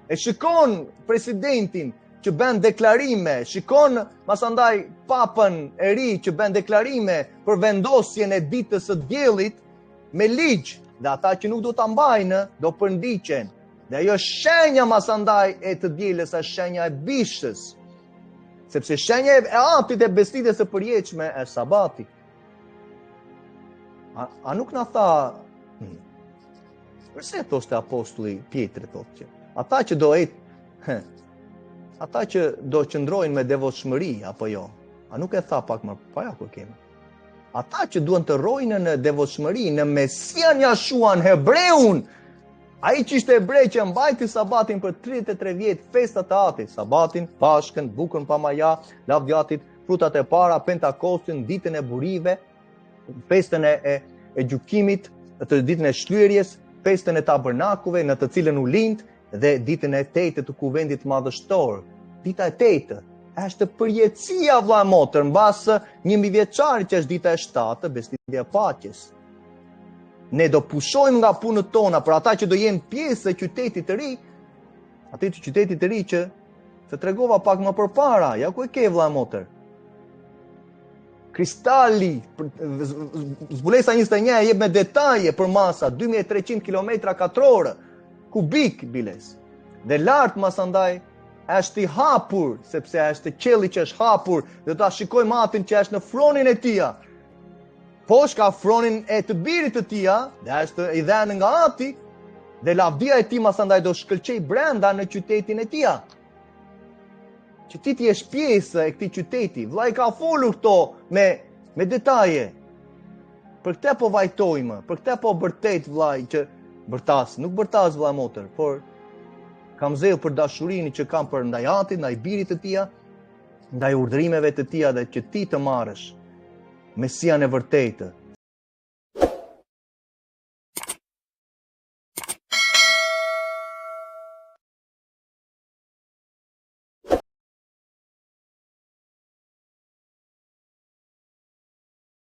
e shikon presidentin që bën deklarime, shikon masandaj papën e ri që bën deklarime për vendosjen e ditës së diellit me ligj, dhe ata që nuk do ta mbajnë do përndiqen. Dhe ajo shenja masandaj e të dielës është shenja e bishës. Sepse shenja e Atit e bestidhjes së përjetshme është sabati. A nuk na tha përse thoshte apostulli Pietri thotë që ata që do qëndrojnë me devotshmëri apo jo? A nuk e tha pak më para kur kemi? Ata që duan të rrojnë në devotshmëri, në Mesian Jashuan hebreun, ai që ishte hebrej që mbajti sabatin për 33 vjet, festat e Atit, sabatin, Pashkën, bukën pa maja, lavdjatit, frutat e para, Pentakostin, ditën e burive, festën e gjykimit, të ditën e shlyerjes, festën e tabernakuve në të cilën u lind dhe ditën e 8 të kuvendit madhështor. Dita e 8 është përjetësia, vlla motër, mbas 1000 vjeçarit që është dita e 7, bestidhja e paqes. Ne do pushojmë nga punët tona për ata që do jenë pjesë e qytetit të ri, atë qytetit të ri që të tregova pak më përpara, ja ku e ke, vlla motër. Kristali, zbulesa 21 jep me detaje për masa 2300 km2 kubik biles. Dhe lart masandaj është i hapur, sepse është qielli që është hapur, dhe ta shikojmë Atin që është në fronin e tij. Poshtë ka fronin e të birit të tij, dhe është i dhënë nga Ati, dhe lavdia e tij masandaj do shkëlqej brenda në qytetin e tij. Që ti jesh pjesë e këtij qyteti. Vllai ka folur këto me detaje. Për këtë po vajtojmë, për këtë po bërtet vllai që bërtas, nuk bërtas vlla motër, por kam zell për dashurinë që kam për ndaj Atit, ndaj birit të tij, ndaj urdhrimeve të tij dhe që ti të marrësh Mesian e vërtetë,